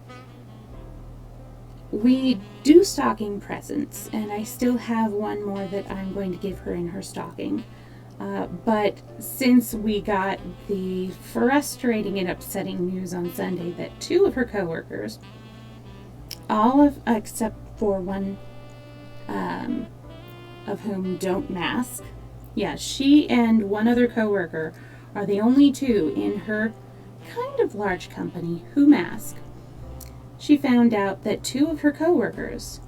We do stocking presents, and I still have one more that I'm going to give her in her stocking. But since we got the frustrating and upsetting news on Sunday that 2 of her coworkers, except for one of whom don't mask, yeah, she and one other coworker are the only 2 in her kind of large company who mask. She found out that 2 of her coworkers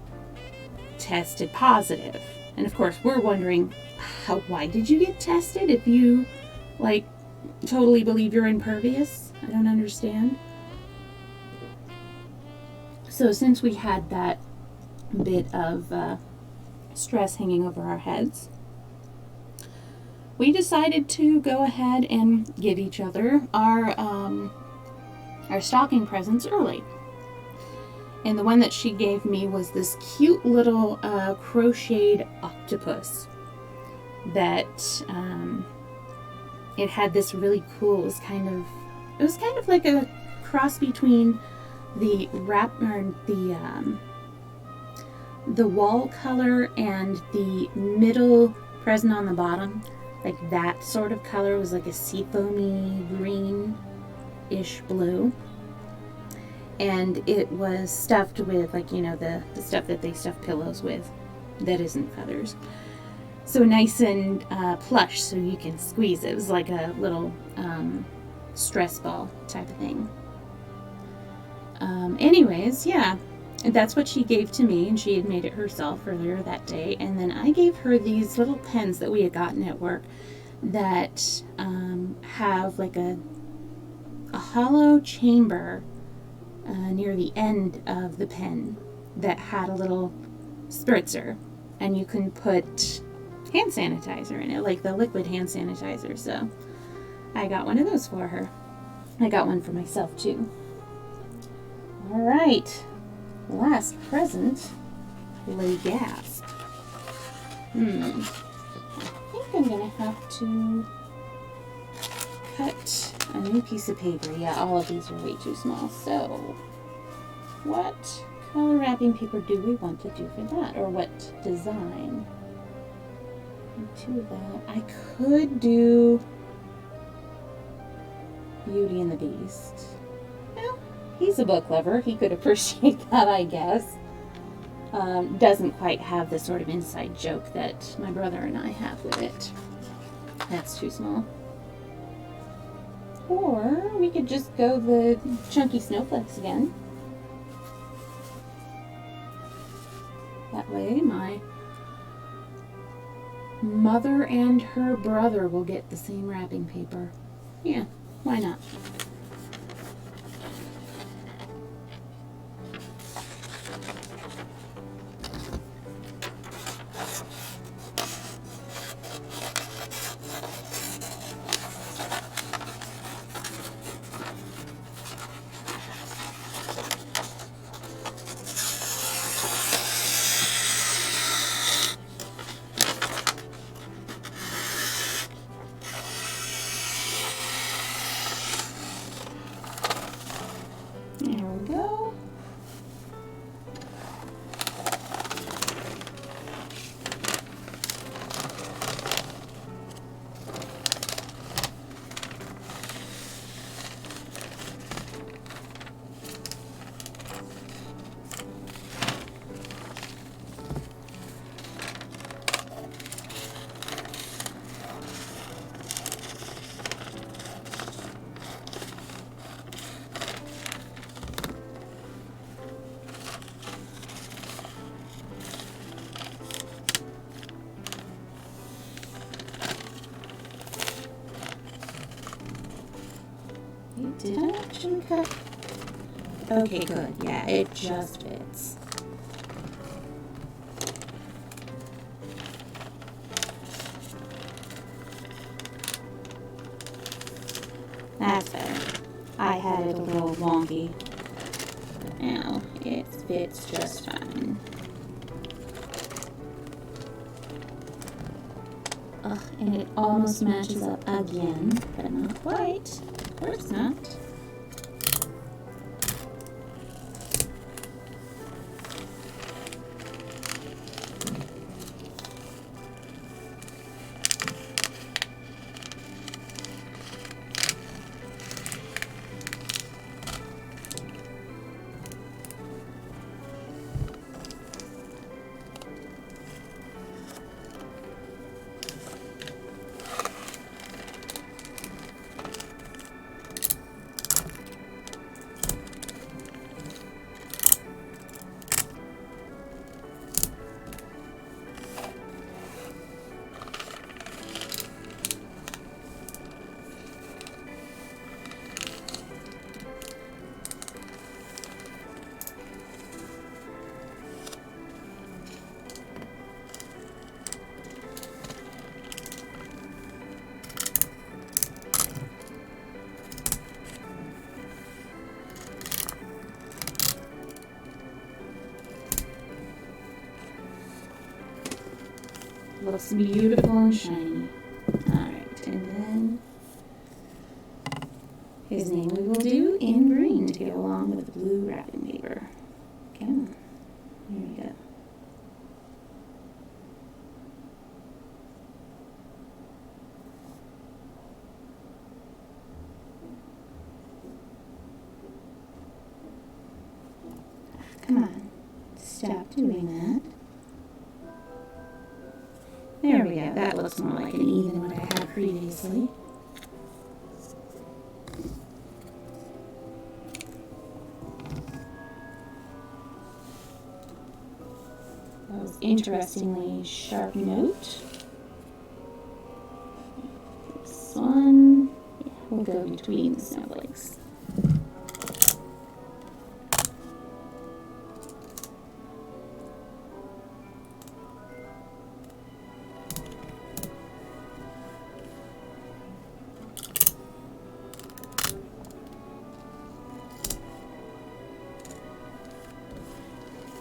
tested positive. And of course, we're wondering, why did you get tested if you, like, totally believe you're impervious? I don't understand. So since we had that bit of stress hanging over our heads, we decided to go ahead and give each other our stocking presents early. And the one that she gave me was this cute little crocheted octopus that it had this really cool, it was kind of like a cross between the the wall color and the middle present on the bottom. Like that sort of color was like a seafoamy green-ish blue. And it was stuffed with, like, you know, the stuff that they stuff pillows with that isn't feathers. So nice and plush, so you can squeeze it. It was like a little stress ball type of thing. Anyways, yeah, that's what she gave to me, and she had made it herself earlier that day. And then I gave her these little pens that we had gotten at work that have like a hollow chamber near the end of the pen that had a little spritzer, and you can put hand sanitizer in it, like the liquid hand sanitizer. So I got one of those for her. I got one for myself too. All right, last present. Lay gasp. I think I'm gonna have to cut a new piece of paper. Yeah, all of these are way too small. So what color wrapping paper do we want to do for that? Or what design? To that, I could do Beauty and the Beast. Well, he's a book lover. He could appreciate that, I guess. Doesn't quite have the sort of inside joke that my brother and I have with it. That's too small. Or we could just go the chunky snowflakes again. That way my mother and her brother will get the same wrapping paper. Yeah, why not? Did I actually cut? Okay, good. Yeah, it just fits. That's better. I had it a little wonky. But now it fits just fine. Ugh, and it almost matches up again, but not quite. Of course not. Looks beautiful and shiny. Alright, and then his name we will do in green to go along with the blue wrapping paper. Come on. Here we go. Come on. Stop doing that. There we go. That looks more like an E than what I had previously. That was interestingly sharp note. This one, yeah, we'll go between the snowflakes.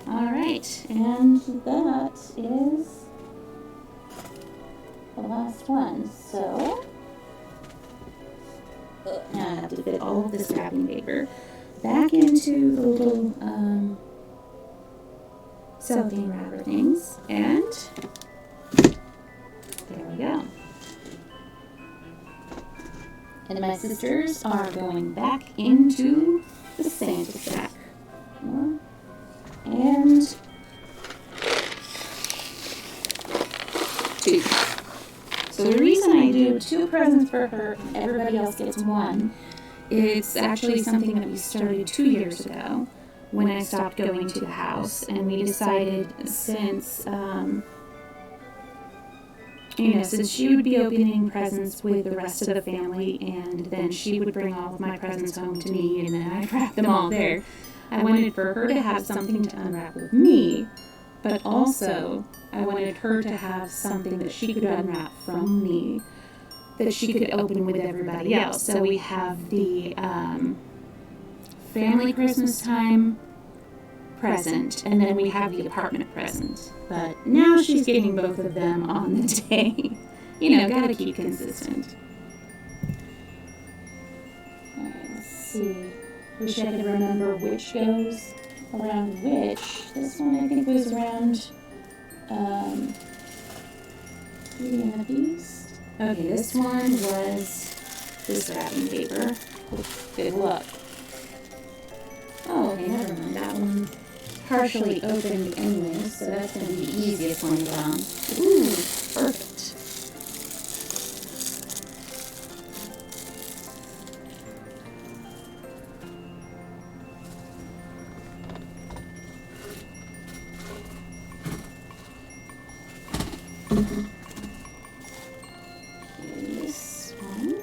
Alright, and that is the last one. So, now I have to fit all of this wrapping paper back into the little cellophane wrapper things, and there we go. And my sisters are going back into the Santa sack. And two. So the reason I do 2 presents for her and everybody else gets 1, it's actually something that we started 2 years ago when I stopped going to the house, and we decided since since she would be opening presents with the rest of the family, and then she would bring all of my presents home to me, and then I'd wrap them all there. I wanted for her to have something to unwrap with me, but also I wanted her to have something that she could unwrap from me that she could open with everybody else. So we have the family Christmas time present, and then we have the apartment present. But now she's getting both of them on the day. Gotta keep consistent. Alright, let's see. Wish I could remember which goes around which. This one I think was around Beauty and the Beast. Okay, this one was this wrapping paper. Good luck. Oh, okay, never mind. That one partially opened anyway, so that's going to be the easiest one to put on. Ooh, perfect. This one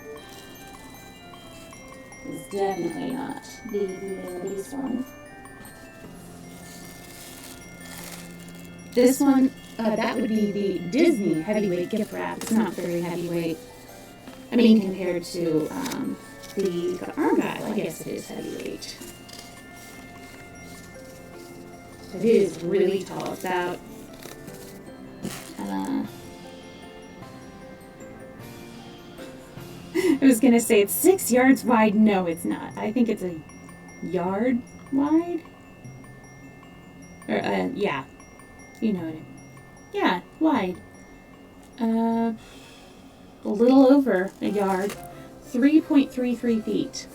is this one. This one, that would be the Disney heavyweight gift wrap. It's not very heavyweight. I mean, compared to the Argyle, I guess it is heavyweight. It is really tall. It's about I was gonna say it's 6 yards wide. No, it's not. I think it's a yard wide. Or yeah, you know it. Yeah, wide. A little over a yard. 3.33 feet.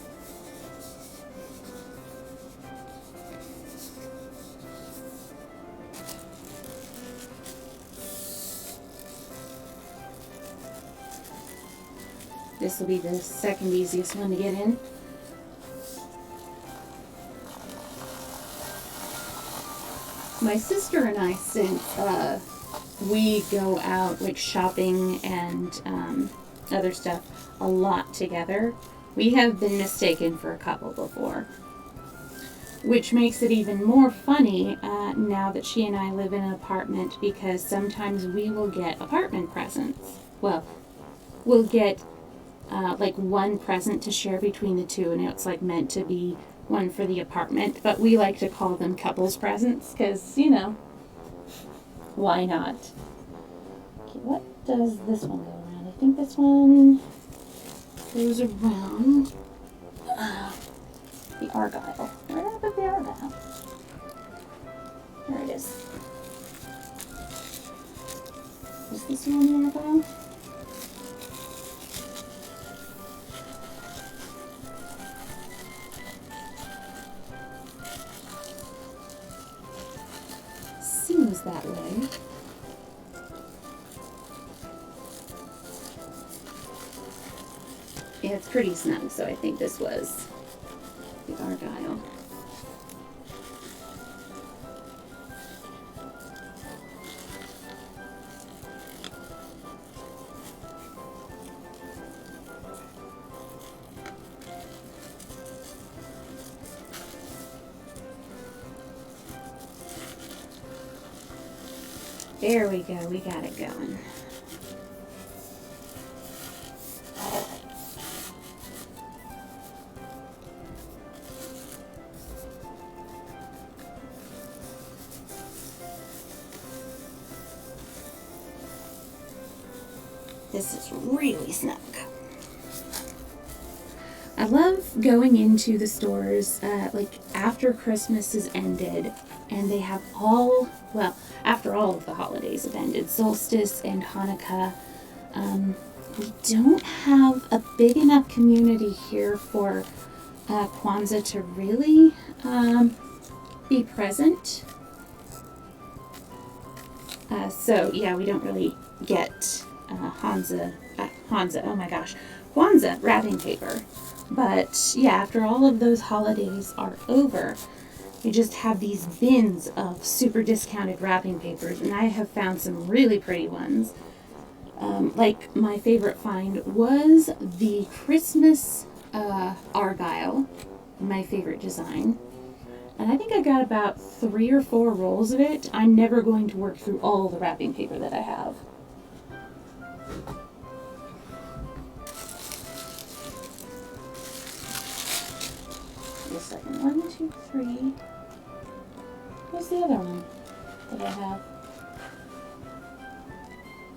This will be the second easiest one to get in. My sister and I, since we go out like shopping and other stuff a lot together, we have been mistaken for a couple before. Which makes it even more funny now that she and I live in an apartment, because sometimes we will get apartment presents. Well, we'll get like one present to share between the two, and it's like meant to be one for the apartment, but we like to call them couples presents because, you know, why not? Okay, what does this one go around? I think this one goes around the Argyle. Where did I put the Argyle? There it is. Is this one the Argyle? Seems that way. Yeah, it's pretty snug, so I think this was the Argyle. There we go, we got it going. This is really snug. I love going into the stores like after Christmas has ended and they have all, well, after all of the holidays have ended, solstice and Hanukkah. We don't have a big enough community here for Kwanzaa to really be present. So yeah, we don't really get Kwanzaa, wrapping paper. But yeah, after all of those holidays are over, you just have these bins of super discounted wrapping papers, and I have found some really pretty ones. Like my favorite find was the Christmas Argyle, my favorite design. And I think I got about 3 or 4 rolls of it. I'm never going to work through all the wrapping paper that I have. Wait a second. 1, 2, 3. Where's the other one that I have?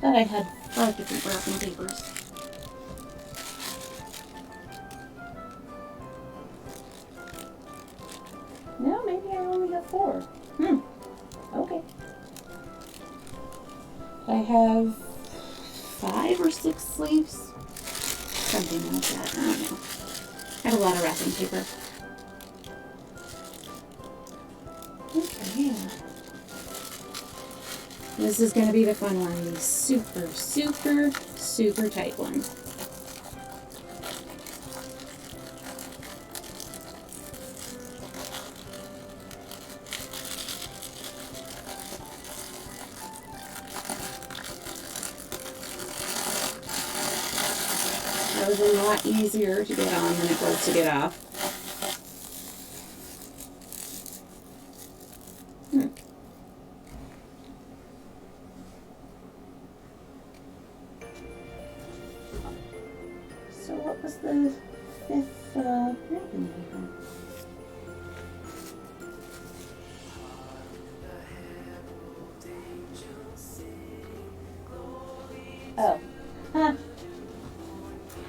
Thought I had 5 different wrapping papers. No, maybe I only have 4. Okay. I have 5 or 6 sleeves. Something like that. I don't know. I have a lot of wrapping paper. Okay, yeah. This is going to be the fun one. The super, super, super tight one. That was a lot easier to get on than it was to get off. What's the fifth wrapping paper? Oh, huh.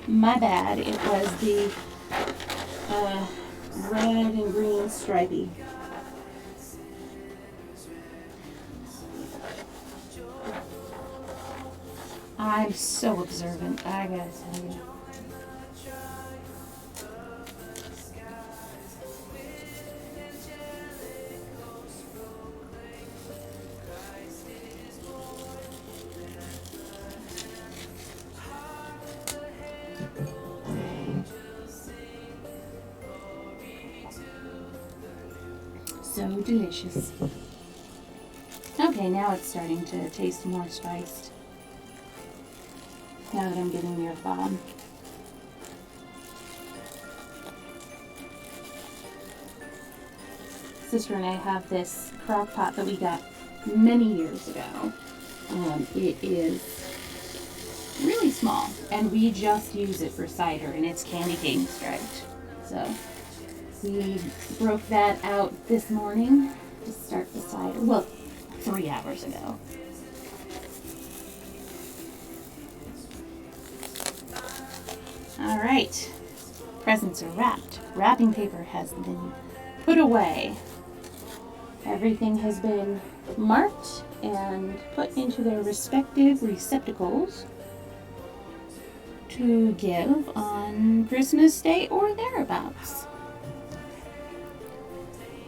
My bad. It was the red and green stripey. I'm so observant, I gotta tell you. So delicious. Okay, now it's starting to taste more spiced. Now that I'm getting near the bottom. Sister and I have this crock pot that we got many years ago. It is really small, and we just use it for cider, and it's candy cane striped. So we broke that out this morning to start the cider. Well, 3 hours ago. All right, presents are wrapped. Wrapping paper has been put away. Everything has been marked and put into their respective receptacles to give on Christmas Day or thereabouts.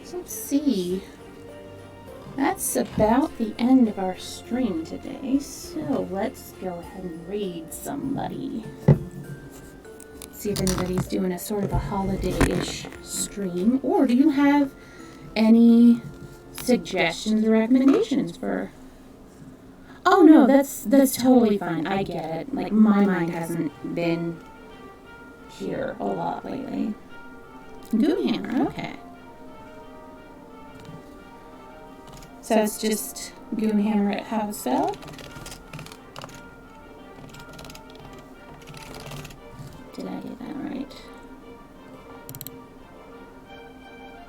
So let's see. That's about the end of our stream today. So let's go ahead and raid somebody. See if anybody's doing a sort of a holiday-ish stream. Or do you have any suggestions or recommendations for... Oh no, that's totally fine. I get it. Like, my mind hasn't been here a lot lately. Goonhammer, okay. So it's just Goonhammer at how it's spelled? Did I get that right?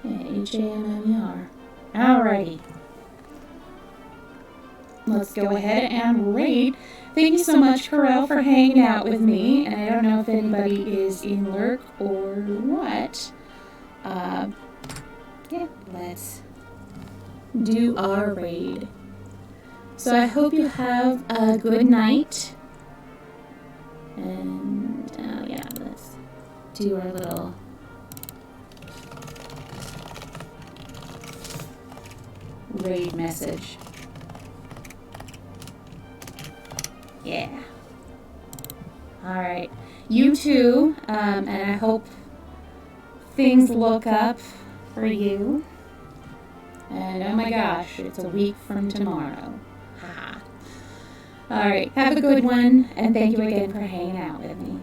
Yeah, H-A-M-M-E-R. Alrighty. Let's go ahead and raid. Thank you so much, Corel, for hanging out with me. And I don't know if anybody is in lurk or what. Yeah, let's do our raid. So I hope you have a good night. And yeah, let's do our little raid message. Yeah. Alright. You too. And I hope things look up for you. And oh my gosh, it's a week from tomorrow. Ha. Alright. Have a good one. And thank you again for hanging out with me.